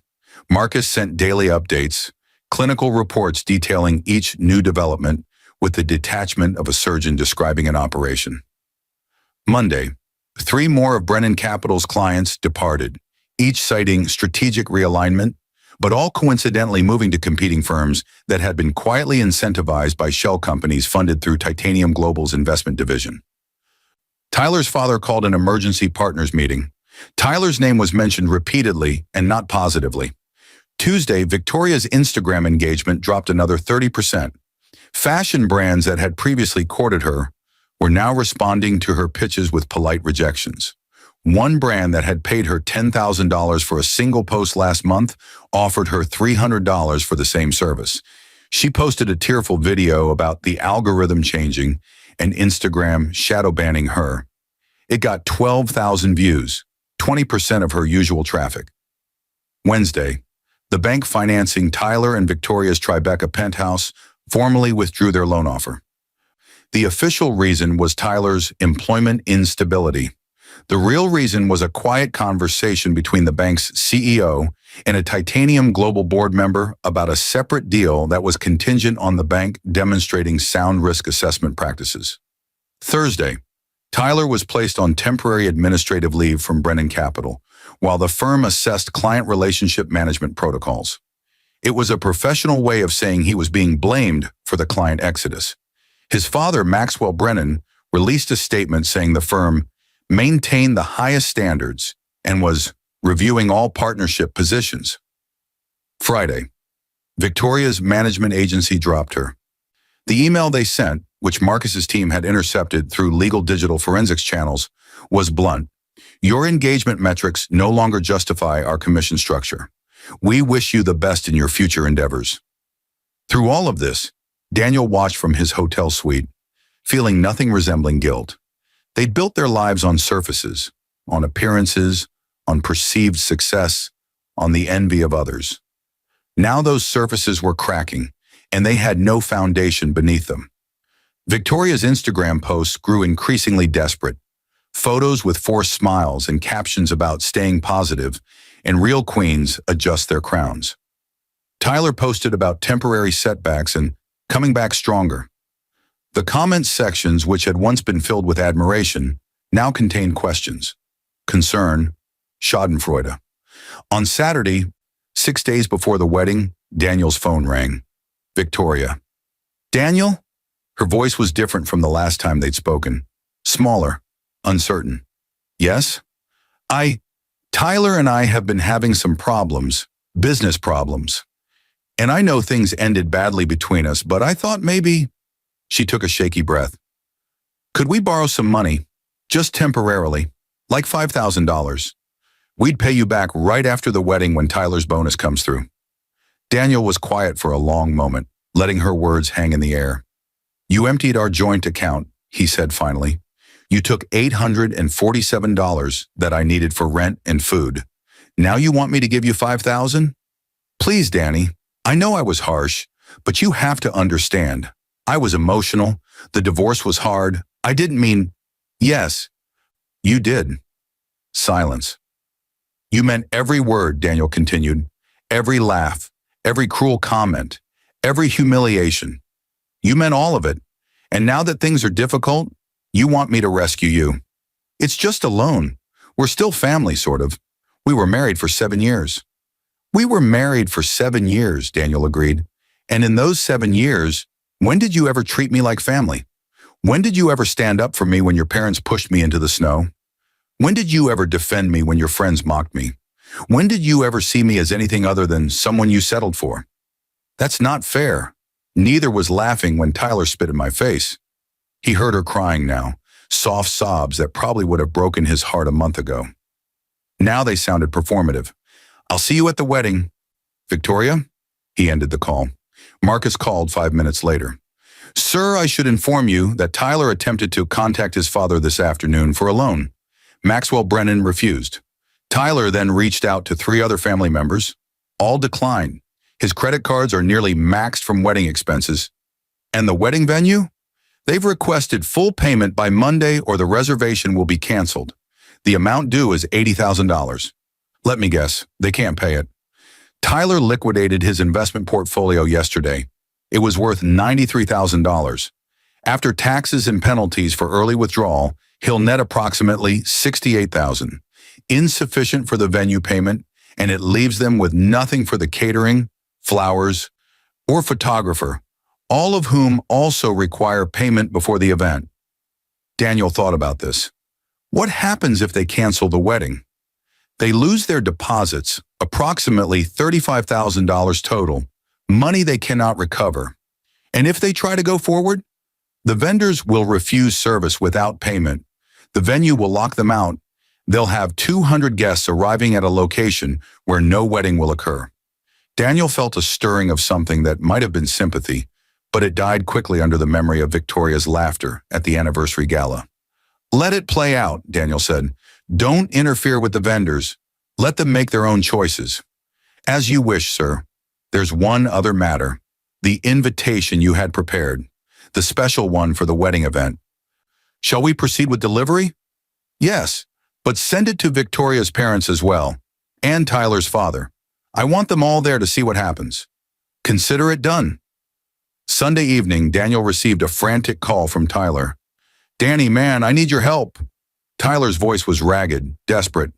Marcus sent daily updates, clinical reports detailing each new development with the detachment of a surgeon describing an operation. Monday, 3 more of Brennan Capital's clients departed, each citing strategic realignment, but all coincidentally moving to competing firms that had been quietly incentivized by shell companies funded through Titanium Global's investment division. Tyler's father called an emergency partners meeting. Tyler's name was mentioned repeatedly and not positively. Tuesday, Victoria's Instagram engagement dropped another 30%. Fashion brands that had previously courted her were now responding to her pitches with polite rejections. One brand that had paid her $10,000 for a single post last month offered her $300 for the same service. She posted a tearful video about the algorithm changing and Instagram shadow banning her. It got 12,000 views, 20% of her usual traffic. Wednesday, the bank financing Tyler and Victoria's Tribeca penthouse formally withdrew their loan offer. The official reason was Tyler's employment instability. The real reason was a quiet conversation between the bank's CEO and a Titanium Global board member about a separate deal that was contingent on the bank demonstrating sound risk assessment practices. Thursday, Tyler was placed on temporary administrative leave from Brennan Capital, while the firm assessed client relationship management protocols. It was a professional way of saying he was being blamed for the client exodus. His father, Maxwell Brennan, released a statement saying the firm maintained the highest standards and was reviewing all partnership positions. Friday, Victoria's management agency dropped her. The email they sent, which Marcus's team had intercepted through legal digital forensics channels, was blunt. Your engagement metrics no longer justify our commission structure. We wish you the best in your future endeavors. Through all of this, Daniel watched from his hotel suite, feeling nothing resembling guilt. They'd built their lives on surfaces, on appearances, on perceived success, on the envy of others. Now those surfaces were cracking, and they had no foundation beneath them. Victoria's Instagram posts grew increasingly desperate. Photos with forced smiles and captions about staying positive, and real queens adjust their crowns. Tyler posted about temporary setbacks and coming back stronger. The comment sections, which had once been filled with admiration, now contained questions, concern, schadenfreude. On Saturday, 6 days before the wedding, Daniel's phone rang. Victoria. Daniel? Her voice was different from the last time they'd spoken. Smaller, uncertain. Yes? Tyler and I have been having some problems, business problems. And I know things ended badly between us, but I thought maybe... She took a shaky breath. Could we borrow some money? Just temporarily. Like $5,000. We'd pay you back right after the wedding when Tyler's bonus comes through. Daniel was quiet for a long moment, letting her words hang in the air. You emptied our joint account, he said finally. You took $847 that I needed for rent and food. Now you want me to give you $5,000? Please, Danny. I know I was harsh, but you have to understand. I was emotional. The divorce was hard. I didn't mean... Yes, you did. Silence. You meant every word, Daniel continued. Every laugh, every cruel comment, every humiliation. You meant all of it. And now that things are difficult, you want me to rescue you. It's just a loan. We're still family, sort of. We were married for 7 years. We were married for 7 years, Daniel agreed. And in those 7 years, when did you ever treat me like family? When did you ever stand up for me when your parents pushed me into the snow? When did you ever defend me when your friends mocked me? When did you ever see me as anything other than someone you settled for? That's not fair. Neither was laughing when Tyler spit in my face. He heard her crying now, soft sobs that probably would have broken his heart a month ago. Now they sounded performative. I'll see you at the wedding. Victoria? He ended the call. Marcus called 5 minutes later. Sir, I should inform you that Tyler attempted to contact his father this afternoon for a loan. Maxwell Brennan refused. Tyler then reached out to 3 other family members. All declined. His credit cards are nearly maxed from wedding expenses. And the wedding venue? They've requested full payment by Monday or the reservation will be canceled. The amount due is $80,000. Let me guess, they can't pay it. Tyler liquidated his investment portfolio yesterday. It was worth $93,000. After taxes and penalties for early withdrawal, he'll net approximately $68,000, insufficient for the venue payment, and it leaves them with nothing for the catering, flowers, or photographer, all of whom also require payment before the event. Daniel thought about this. What happens if they cancel the wedding? They lose their deposits, approximately $35,000 total, money they cannot recover. And if they try to go forward, the vendors will refuse service without payment. The venue will lock them out. They'll have 200 guests arriving at a location where no wedding will occur. Daniel felt a stirring of something that might have been sympathy, but it died quickly under the memory of Victoria's laughter at the anniversary gala. Let it play out, Daniel said. Don't interfere with the vendors. Let them make their own choices. As you wish, sir. There's one other matter. The invitation you had prepared. The special one for the wedding event. Shall we proceed with delivery? Yes, but send it to Victoria's parents as well, and Tyler's father. I want them all there to see what happens. Consider it done. Sunday evening, Daniel received a frantic call from Tyler. Danny, man, I need your help. Tyler's voice was ragged, desperate.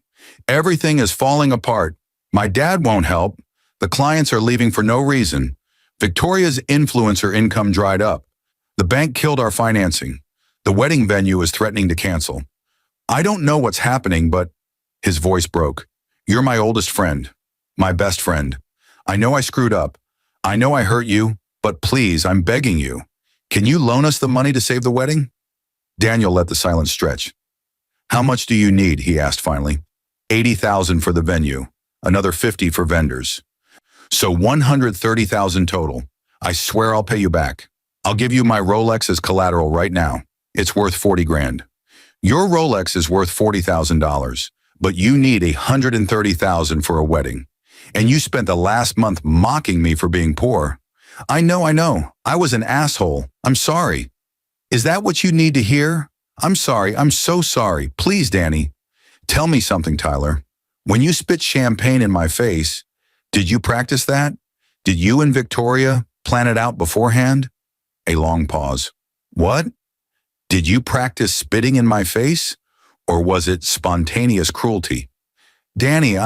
Everything is falling apart. My dad won't help. The clients are leaving for no reason. Victoria's influencer income dried up. The bank killed our financing. The wedding venue is threatening to cancel. I don't know what's happening, but his voice broke. You're my oldest friend, my best friend. I know I screwed up. I know I hurt you, but please, I'm begging you. Can you loan us the money to save the wedding? Daniel let the silence stretch. How much do you need? He asked finally. $80,000 for the venue, another $50,000 for vendors. So $130,000 total. I swear I'll pay you back. I'll give you my Rolex as collateral right now. It's worth $40,000. Your Rolex is worth $40,000, but you need $130,000 for a wedding. And you spent the last month mocking me for being poor. I know. I was an asshole. I'm sorry. Is that what you need to hear? I'm sorry. I'm so sorry. Please, Danny. Tell me something, Tyler. When you spit champagne in my face, did you practice that? Did you and Victoria plan it out beforehand? A long pause. What? Did you practice spitting in my face? Or was it spontaneous cruelty? Danny,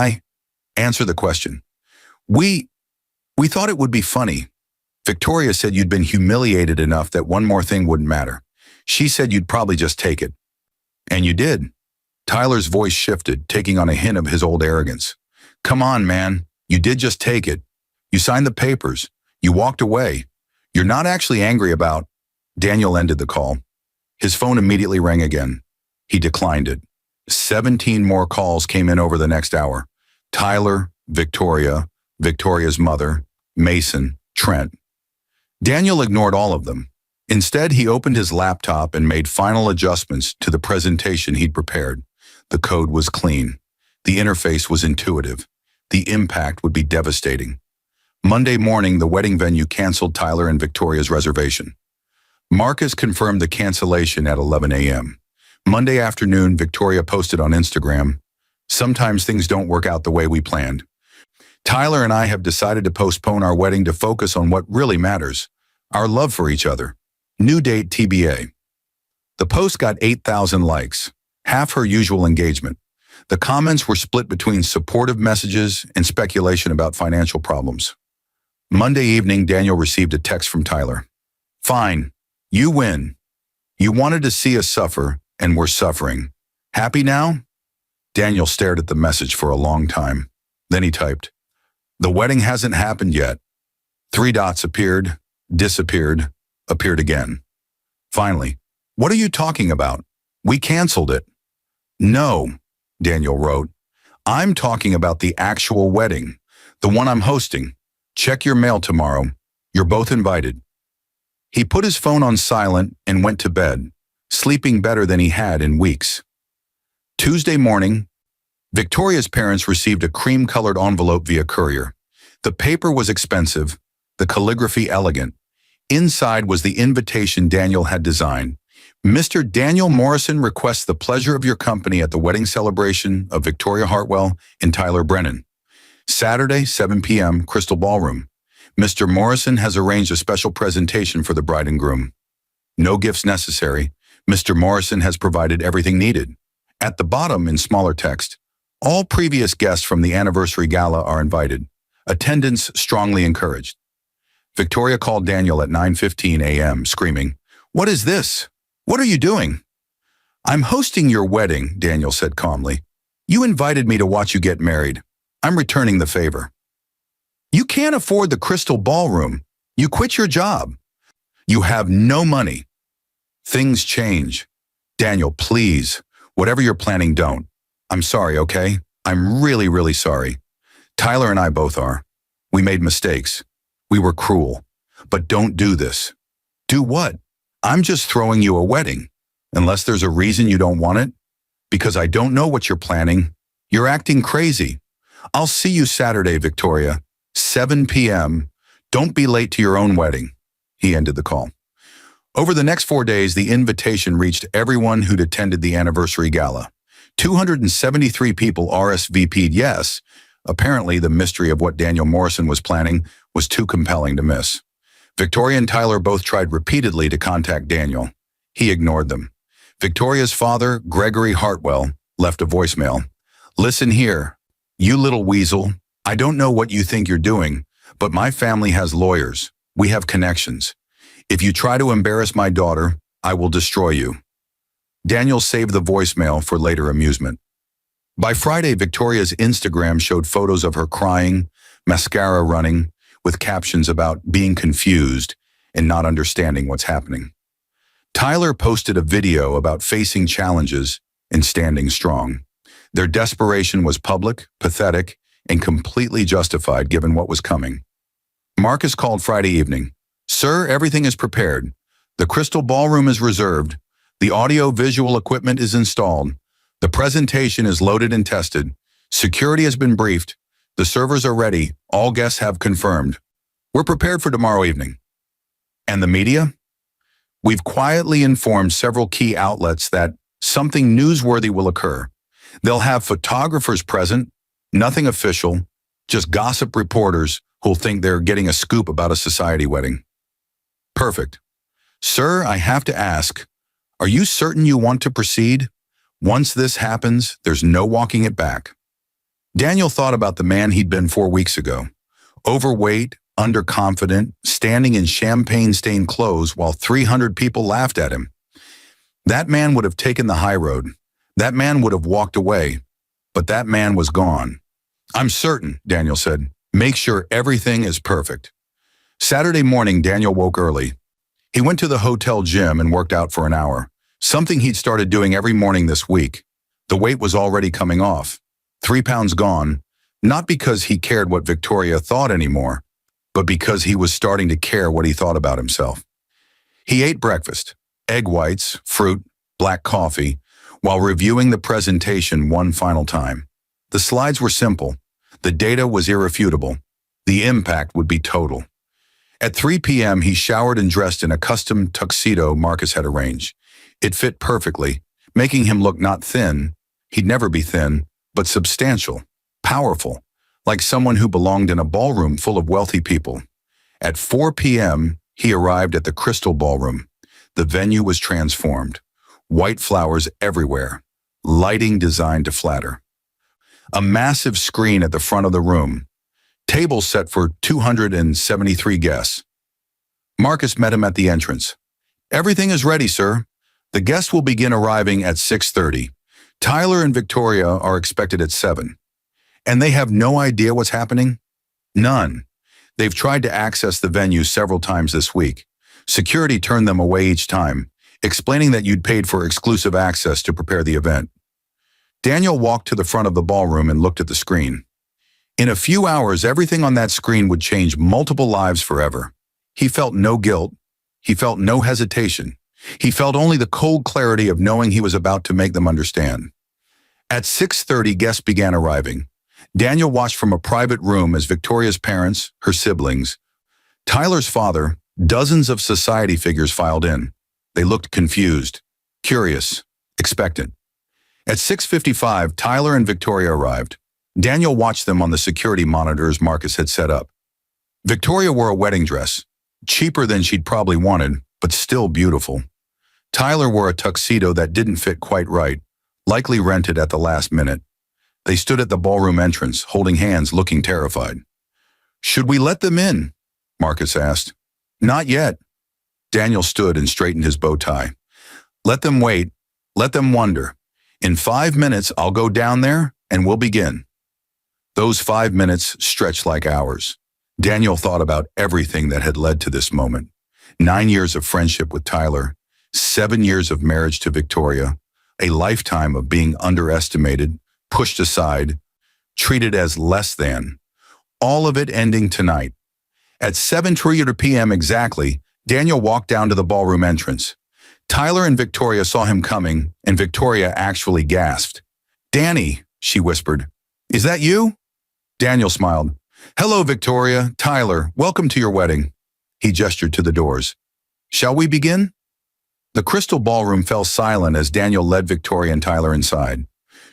answer the question. We thought it would be funny. Victoria said you'd been humiliated enough that one more thing wouldn't matter. She said you'd probably just take it. And you did. Tyler's voice shifted, taking on a hint of his old arrogance. Come on, man. You did just take it. You signed the papers. You walked away. You're not actually angry about... Daniel ended the call. His phone immediately rang again. He declined it. 17 more calls came in over the next hour. Tyler, Victoria, Victoria's mother, Mason, Trent. Daniel ignored all of them. Instead, he opened his laptop and made final adjustments to the presentation he'd prepared. The code was clean. The interface was intuitive. The impact would be devastating. Monday morning, the wedding venue canceled Tyler and Victoria's reservation. Marcus confirmed the cancellation at 11 a.m. Monday afternoon, Victoria posted on Instagram, "Sometimes things don't work out the way we planned. Tyler and I have decided to postpone our wedding to focus on what really matters, our love for each other. New date TBA." The post got 8,000 likes, half her usual engagement. The comments were split between supportive messages and speculation about financial problems. Monday evening, Daniel received a text from Tyler. "Fine, you win. You wanted to see us suffer, and we're suffering. Happy now?" Daniel stared at the message for a long time. Then he typed, "The wedding hasn't happened yet." 3 dots appeared, disappeared, appeared again. Finally, "What are you talking about? We canceled it." "No," Daniel wrote. "I'm talking about the actual wedding, the one I'm hosting. Check your mail tomorrow. You're both invited." He put his phone on silent and went to bed, sleeping better than he had in weeks. Tuesday morning, Victoria's parents received a cream-colored envelope via courier. The paper was expensive, the calligraphy elegant. Inside was the invitation Daniel had designed. Mr. Daniel Morrison requests the pleasure of your company at the wedding celebration of Victoria Hartwell and Tyler Brennan. Saturday, 7 p.m., Crystal Ballroom. Mr. Morrison has arranged a special presentation for the bride and groom. No gifts necessary. Mr. Morrison has provided everything needed. At the bottom, in smaller text, all previous guests from the anniversary gala are invited. Attendance strongly encouraged. Victoria called Daniel at 9:15 a.m., screaming, "What is this? What are you doing?" "I'm hosting your wedding," Daniel said calmly. "You invited me to watch you get married. I'm returning the favor." "You can't afford the Crystal Ballroom. You quit your job. You have no money." "Things change. Daniel, please, whatever you're planning, don't. I'm sorry, okay? I'm really, really sorry. Tyler and I both are. We made mistakes. We were cruel. But don't do this." "Do what?" "I'm just throwing you a wedding. Unless there's a reason you don't want it. Because I don't know what you're planning. You're acting crazy. I'll see you Saturday, Victoria. 7 p.m. Don't be late to your own wedding." He ended the call. Over the next 4 days, the invitation reached everyone who'd attended the anniversary gala. 273 people RSVP'd yes. Apparently, the mystery of what Daniel Morrison was planning was too compelling to miss. Victoria and Tyler both tried repeatedly to contact Daniel. He ignored them. Victoria's father, Gregory Hartwell, left a voicemail. "Listen here, you little weasel. I don't know what you think you're doing, but my family has lawyers. We have connections. If you try to embarrass my daughter, I will destroy you." Daniel saved the voicemail for later amusement. By Friday, Victoria's Instagram showed photos of her crying, mascara running, with captions about being confused and not understanding what's happening. Tyler posted a video about facing challenges and standing strong. Their desperation was public, pathetic, and completely justified given what was coming. Marcus called Friday evening. "Sir, everything is prepared. The Crystal Ballroom is reserved. The audio-visual equipment is installed. The presentation is loaded and tested. Security has been briefed. The servers are ready. All guests have confirmed. We're prepared for tomorrow evening." And the media? "We've quietly informed several key outlets that something newsworthy will occur. They'll have photographers present, nothing official, just gossip reporters who'll think they're getting a scoop about a society wedding." Perfect. "Sir, I have to ask, are you certain you want to proceed? Once this happens, there's no walking it back." Daniel thought about the man he'd been 4 weeks ago. Overweight, underconfident, standing in champagne-stained clothes while 300 people laughed at him. That man would have taken the high road. That man would have walked away. But that man was gone. "I'm certain," Daniel said. "Make sure everything is perfect." Saturday morning, Daniel woke early. He went to the hotel gym and worked out for an hour, something he'd started doing every morning this week. The weight was already coming off. 3 pounds gone, not because he cared what Victoria thought anymore, but because he was starting to care what he thought about himself. He ate breakfast, egg whites, fruit, black coffee, while reviewing the presentation one final time. The slides were simple. The data was irrefutable. The impact would be total. At 3 p.m., he showered and dressed in a custom tuxedo Marcus had arranged. It fit perfectly, making him look not thin, he'd never be thin, but substantial, powerful, like someone who belonged in a ballroom full of wealthy people. At 4 p.m., he arrived at the Crystal Ballroom. The venue was transformed. White flowers everywhere, lighting designed to flatter. A massive screen at the front of the room. Tables set for 273 guests. Marcus met him at the entrance. "Everything is ready, sir. The guests will begin arriving at 6:30. Tyler and Victoria are expected at 7. And they have no idea what's happening? None. They've tried to access the venue several times this week. Security turned them away each time, explaining that you'd paid for exclusive access to prepare the event." Daniel walked to the front of the ballroom and looked at the screen. In a few hours, everything on that screen would change multiple lives forever. He felt no guilt. He felt no hesitation. He felt only the cold clarity of knowing he was about to make them understand. At 6:30, guests began arriving. Daniel watched from a private room as Victoria's parents, her siblings, Tyler's father, Dozens of society figures filed in. They looked confused, curious, expectant. At 6:55, Tyler and Victoria arrived. Daniel watched them on the security monitors Marcus had set up. Victoria wore a wedding dress, cheaper than she'd probably wanted, but still beautiful. Tyler wore a tuxedo that didn't fit quite right, likely rented at the last minute. They stood at the ballroom entrance, holding hands, looking terrified. "Should we let them in?" Marcus asked. "Not yet." Daniel stood and straightened his bow tie. "Let them wait. Let them wonder. In 5 minutes, I'll go down there and we'll begin." Those 5 minutes stretched like hours. Daniel thought about everything that had led to this moment. 9 years of friendship with Tyler, 7 years of marriage to Victoria, a lifetime of being underestimated, pushed aside, treated as less than. All of it ending tonight. At 7:30 p.m. exactly, Daniel walked down to the ballroom entrance. Tyler and Victoria saw him coming, and Victoria actually gasped. "Danny," she whispered. "Is that you?" Daniel smiled. "Hello, Victoria, Tyler, welcome to your wedding." He gestured to the doors. "Shall we begin?" The crystal ballroom fell silent as Daniel led Victoria and Tyler inside.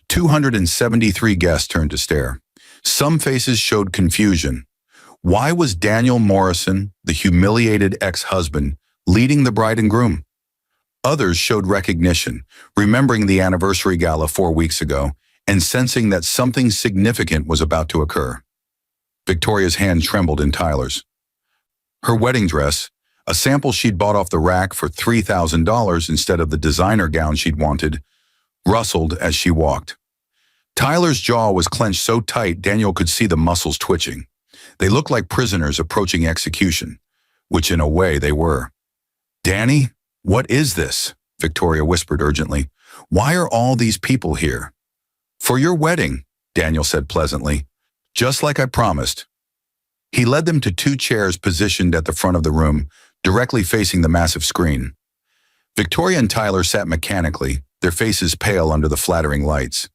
273 guests turned to stare. Some faces showed confusion. Why was Daniel Morrison, the humiliated ex-husband, leading the bride and groom? Others showed recognition, remembering the anniversary gala 4 weeks ago and sensing that something significant was about to occur. Victoria's hand trembled in Tyler's. Her wedding dress, a sample she'd bought off the rack for $3,000 instead of the designer gown she'd wanted, rustled as she walked. Tyler's jaw was clenched so tight Daniel could see the muscles twitching. They looked like prisoners approaching execution, which in a way they were. "Danny, what is this?" Victoria whispered urgently. "Why are all these people here?" "For your wedding," Daniel said pleasantly, "just like I promised." He led them to 2 chairs positioned at the front of the room, directly facing the massive screen. Victoria and Tyler sat mechanically, their faces pale under the flattering lights.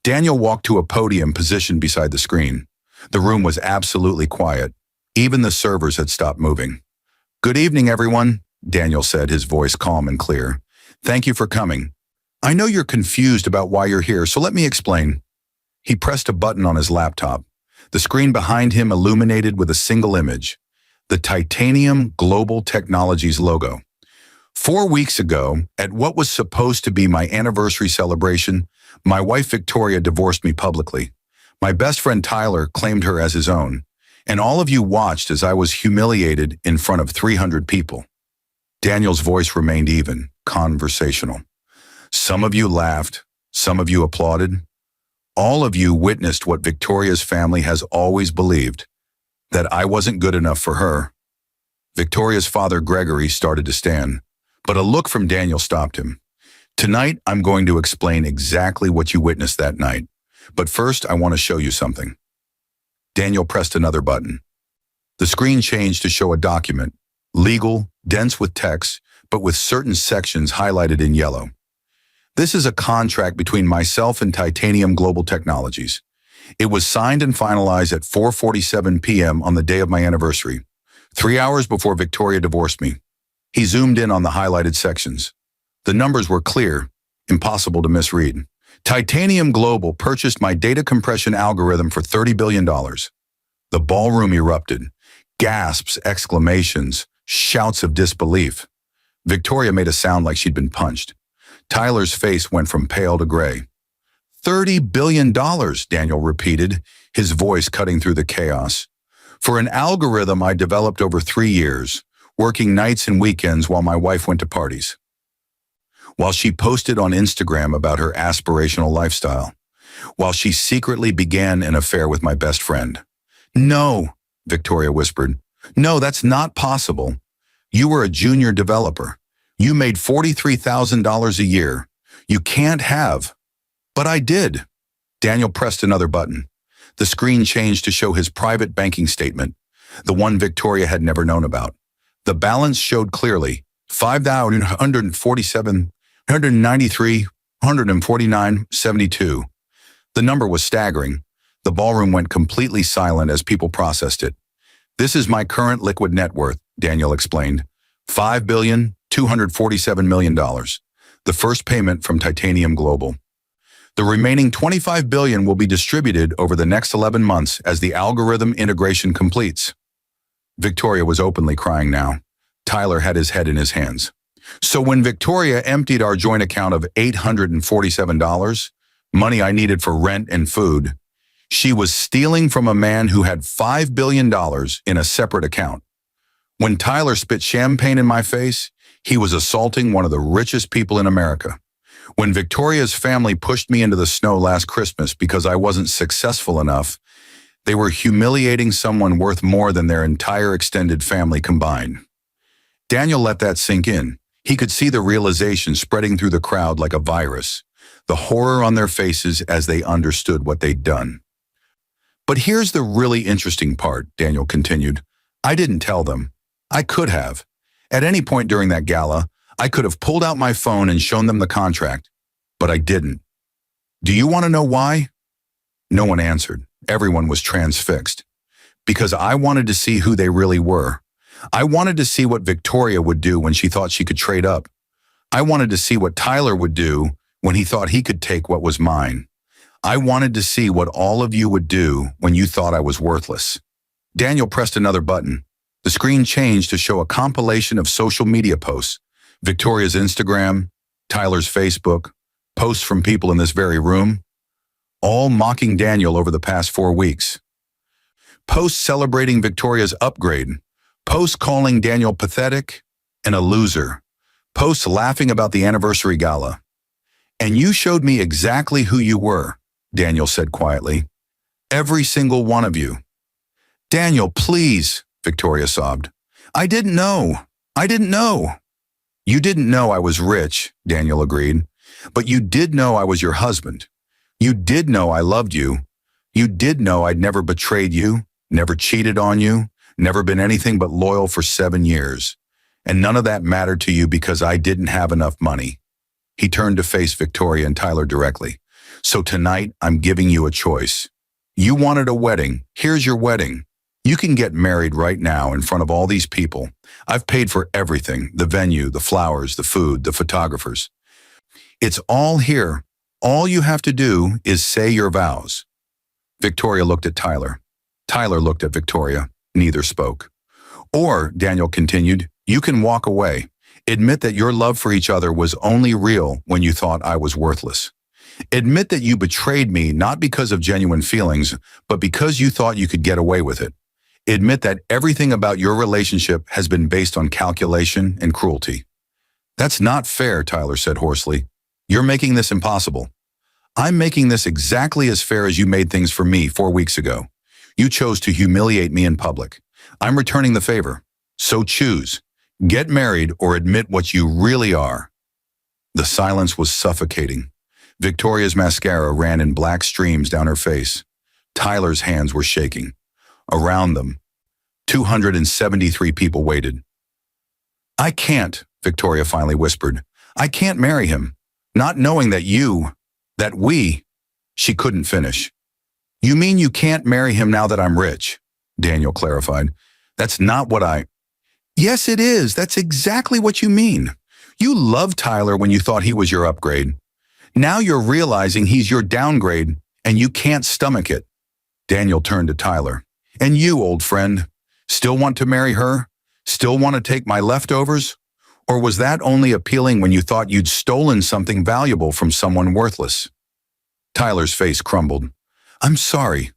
Daniel walked to a podium positioned beside the screen. The room was absolutely quiet. Even the servers had stopped moving. "Good evening, everyone," Daniel said, his voice calm and clear. "Thank you for coming. I know you're confused about why you're here, so let me explain." He pressed a button on his laptop. The screen behind him illuminated with a single image, the Titanium Global Technologies logo. 4 weeks ago, at what was supposed to be my anniversary celebration, my wife Victoria divorced me publicly. My best friend Tyler claimed her as his own, and all of you watched as I was humiliated in front of 300 people. Daniel's voice remained even, conversational. Some of you laughed, some of you applauded. All of you witnessed what Victoria's family has always believed, that I wasn't good enough for her. Victoria's father, Gregory, started to stand, but a look from Daniel stopped him. "Tonight, I'm going to explain exactly what you witnessed that night. But first, I want to show you something." Daniel pressed another button. The screen changed to show a document, legal, dense with text, but with certain sections highlighted in yellow. "This is a contract between myself and Titanium Global Technologies. It was signed and finalized at 4:47 p.m. on the day of my anniversary, 3 hours before Victoria divorced me." He zoomed in on the highlighted sections. The numbers were clear, impossible to misread. "Titanium Global purchased my data compression algorithm for $30 billion. The ballroom erupted. Gasps, exclamations, shouts of disbelief. Victoria made a sound like she'd been punched. Tyler's face went from pale to gray. $30 billion, Daniel repeated, his voice cutting through the chaos. "For an algorithm I developed over 3 years, working nights and weekends while my wife went to parties. While she posted on Instagram about her aspirational lifestyle. While she secretly began an affair with my best friend." "No," Victoria whispered. "No, that's not possible. You were a junior developer. You made $43,000 a year. You can't have." "But I did." Daniel pressed another button. The screen changed to show his private banking statement, the one Victoria had never known about. The balance showed clearly, $5,147, $193, $149.72. The number was staggering. The ballroom went completely silent as people processed it. "This is my current liquid net worth," Daniel explained. $5,247,000,000. The first payment from Titanium Global. The remaining $25 billion will be distributed over the next 11 months as the algorithm integration completes. Victoria was openly crying now. Tyler had his head in his hands. So when Victoria emptied our joint account of $847, money I needed for rent and food, she was stealing from a man who had $5 billion in a separate account. When Tyler spit champagne in my face, he was assaulting one of the richest people in America. When Victoria's family pushed me into the snow last Christmas because I wasn't successful enough, they were humiliating someone worth more than their entire extended family combined. Daniel let that sink in. He could see the realization spreading through the crowd like a virus, the horror on their faces as they understood what they'd done. But here's the really interesting part, Daniel continued. I didn't tell them. I could have. At any point during that gala, I could have pulled out my phone and shown them the contract, but I didn't. Do you want to know why? No one answered. Everyone was transfixed. Because I wanted to see who they really were. I wanted to see what Victoria would do when she thought she could trade up. I wanted to see what Tyler would do when he thought he could take what was mine. I wanted to see what all of you would do when you thought I was worthless. Daniel pressed another button. The screen changed to show a compilation of social media posts. Victoria's Instagram, Tyler's Facebook, posts from people in this very room, all mocking Daniel over the past 4 weeks. Posts celebrating Victoria's upgrade, posts calling Daniel pathetic and a loser, posts laughing about the anniversary gala. And you showed me exactly who you were, Daniel said quietly. Every single one of you. Daniel, please, Victoria sobbed. I didn't know. I didn't know. You didn't know I was rich, Daniel agreed. But you did know I was your husband. You did know I loved you. You did know I'd never betrayed you, never cheated on you, never been anything but loyal for 7 years. And none of that mattered to you because I didn't have enough money. He turned to face Victoria and Tyler directly. So tonight, I'm giving you a choice. You wanted a wedding. Here's your wedding. You can get married right now in front of all these people. I've paid for everything, the venue, the flowers, the food, the photographers. It's all here. All you have to do is say your vows. Victoria looked at Tyler. Tyler looked at Victoria. Neither spoke. Or, Daniel continued, you can walk away. Admit that your love for each other was only real when you thought I was worthless. Admit that you betrayed me not because of genuine feelings, but because you thought you could get away with it. Admit that everything about your relationship has been based on calculation and cruelty. That's not fair, Tyler said hoarsely. You're making this impossible. I'm making this exactly as fair as you made things for me 4 weeks ago. You chose to humiliate me in public. I'm returning the favor. So choose. Get married or admit what you really are. The silence was suffocating. Victoria's mascara ran in black streams down her face. Tyler's hands were shaking. Around them, 273 people waited. I can't, Victoria finally whispered. I can't marry him, not knowing that we, she couldn't finish. You mean you can't marry him now that I'm rich? Daniel clarified. That's not what Yes, it is. That's exactly what you mean. You loved Tyler when you thought he was your upgrade. Now you're realizing he's your downgrade, and you can't stomach it. Daniel turned to Tyler. And you, old friend, still want to marry her? Still want to take my leftovers? Or was that only appealing when you thought you'd stolen something valuable from someone worthless? Tyler's face crumbled. I'm sorry.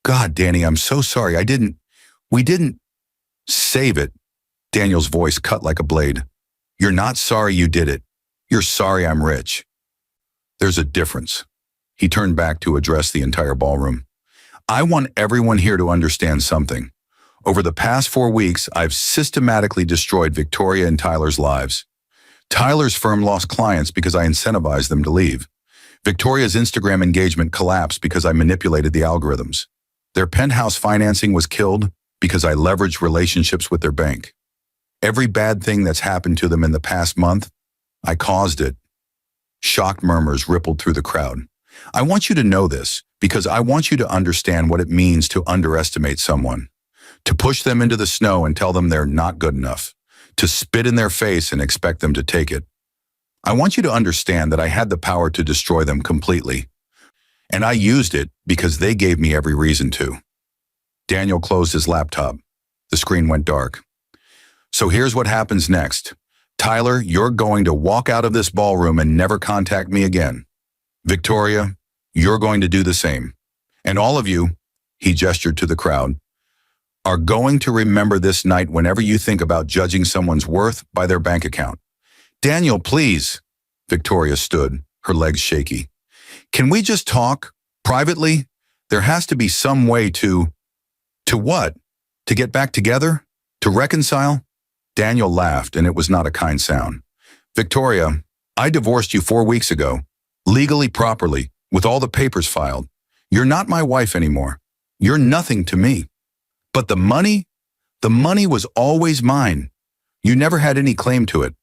God, Danny, I'm so sorry. We didn't. Save it. Daniel's voice cut like a blade. You're not sorry you did it. You're sorry I'm rich. There's a difference. He turned back to address the entire ballroom. I want everyone here to understand something. Over the past 4 weeks, I've systematically destroyed Victoria and Tyler's lives. Tyler's firm lost clients because I incentivized them to leave. Victoria's Instagram engagement collapsed because I manipulated the algorithms. Their penthouse financing was killed because I leveraged relationships with their bank. Every bad thing that's happened to them in the past month, I caused it. Shocked murmurs rippled through the crowd. I want you to know this because I want you to understand what it means to underestimate someone. to push them into the snow and tell them they're not good enough, to spit in their face and expect them to take it. I want you to understand that I had the power to destroy them completely, and I used it because they gave me every reason to. Daniel closed his laptop. The screen went dark. So here's what happens next. Tyler, you're going to walk out of this ballroom and never contact me again. Victoria, you're going to do the same. And all of you, he gestured to the crowd, are going to remember this night whenever you think about judging someone's worth by their bank account. Daniel, please. Victoria stood, her legs shaky. Can we just talk privately? There has to be some way to what? To get back together? To reconcile? Daniel laughed, and it was not a kind sound. Victoria, I divorced you 4 weeks ago, legally, properly, with all the papers filed. You're not my wife anymore. You're nothing to me. But the money was always mine. You never had any claim to it.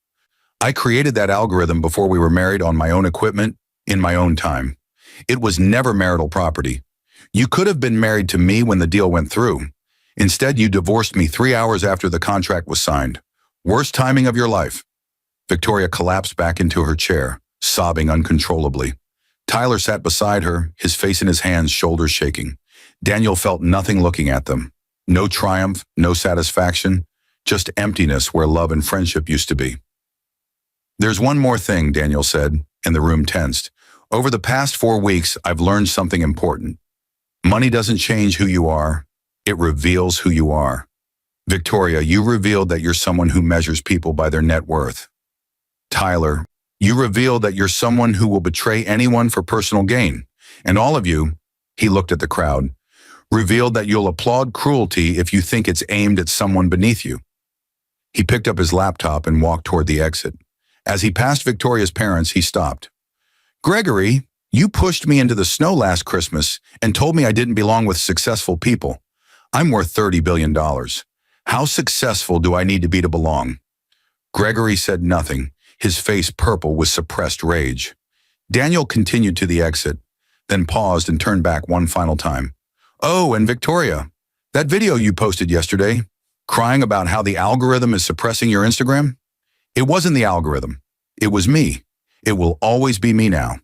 I created that algorithm before we were married on my own equipment, in my own time. It was never marital property. You could have been married to me when the deal went through. Instead, you divorced me 3 hours after the contract was signed. Worst timing of your life. Victoria collapsed back into her chair, sobbing uncontrollably. Tyler sat beside her, his face in his hands, shoulders shaking. Daniel felt nothing looking at them. No triumph, no satisfaction, just emptiness where love and friendship used to be. There's one more thing, Daniel said, and the room tensed. Over the past 4 weeks, I've learned something important. Money doesn't change who you are. It reveals who you are. Victoria, you revealed that you're someone who measures people by their net worth. Tyler, you revealed that you're someone who will betray anyone for personal gain. And all of you, he looked at the crowd, revealed that you'll applaud cruelty if you think it's aimed at someone beneath you. He picked up his laptop and walked toward the exit. As he passed Victoria's parents, he stopped. Gregory, you pushed me into the snow last Christmas and told me I didn't belong with successful people. I'm worth $30 billion. How successful do I need to be to belong? Gregory said nothing, his face purple with suppressed rage. Daniel continued to the exit, then paused and turned back one final time. Oh, and Victoria, that video you posted yesterday, crying about how the algorithm is suppressing your Instagram? It wasn't the algorithm. It was me. It will always be me now.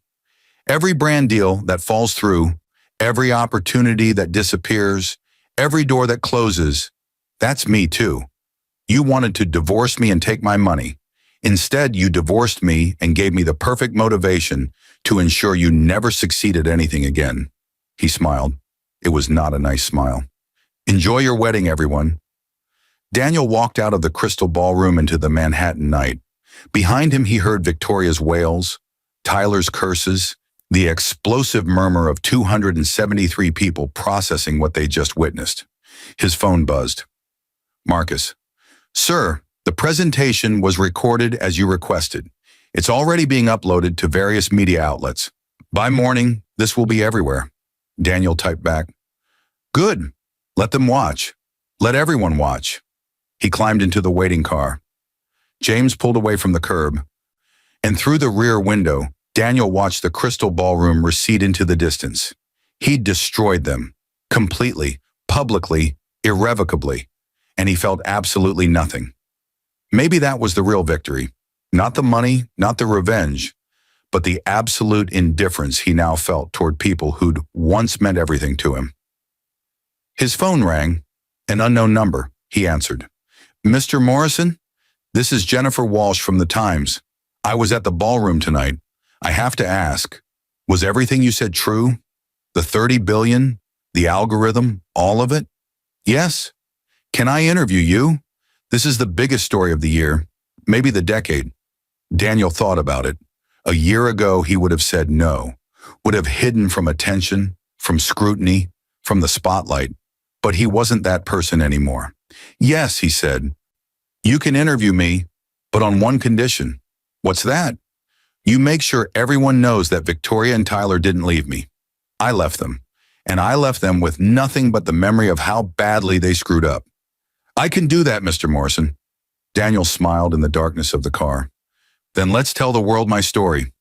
Every brand deal that falls through, every opportunity that disappears, every door that closes, that's me too. You wanted to divorce me and take my money. Instead, you divorced me and gave me the perfect motivation to ensure you never succeed at anything again. He smiled. It was not a nice smile. Enjoy your wedding, everyone. Daniel walked out of the crystal ballroom into the Manhattan night. Behind him, he heard Victoria's wails, Tyler's curses, the explosive murmur of 273 people processing what they just witnessed. His phone buzzed. Marcus. Sir, the presentation was recorded as you requested. It's already being uploaded to various media outlets. By morning, this will be everywhere. Daniel typed back. Good. Let them watch. Let everyone watch. He climbed into the waiting car. James pulled away from the curb, and through the rear window, Daniel watched the crystal ballroom recede into the distance. He'd destroyed them, completely, publicly, irrevocably, and he felt absolutely nothing. Maybe that was the real victory. Not the money, not the revenge, but the absolute indifference he now felt toward people who'd once meant everything to him. His phone rang, an unknown number. He answered. Mr. Morrison, this is Jennifer Walsh from the Times. I was at the ballroom tonight. I have to ask, was everything you said true? The 30 billion, the algorithm, all of it? Yes. Can I interview you? This is the biggest story of the year, maybe the decade. Daniel thought about it. A year ago, he would have said no, would have hidden from attention, from scrutiny, from the spotlight. But he wasn't that person anymore. Yes, he said, you can interview me, but on one condition. What's that? You make sure everyone knows that Victoria and Tyler didn't leave me. I left them, and I left them with nothing but the memory of how badly they screwed up. I can do that, Mr. Morrison. Daniel smiled in the darkness of the car. Then let's tell the world my story.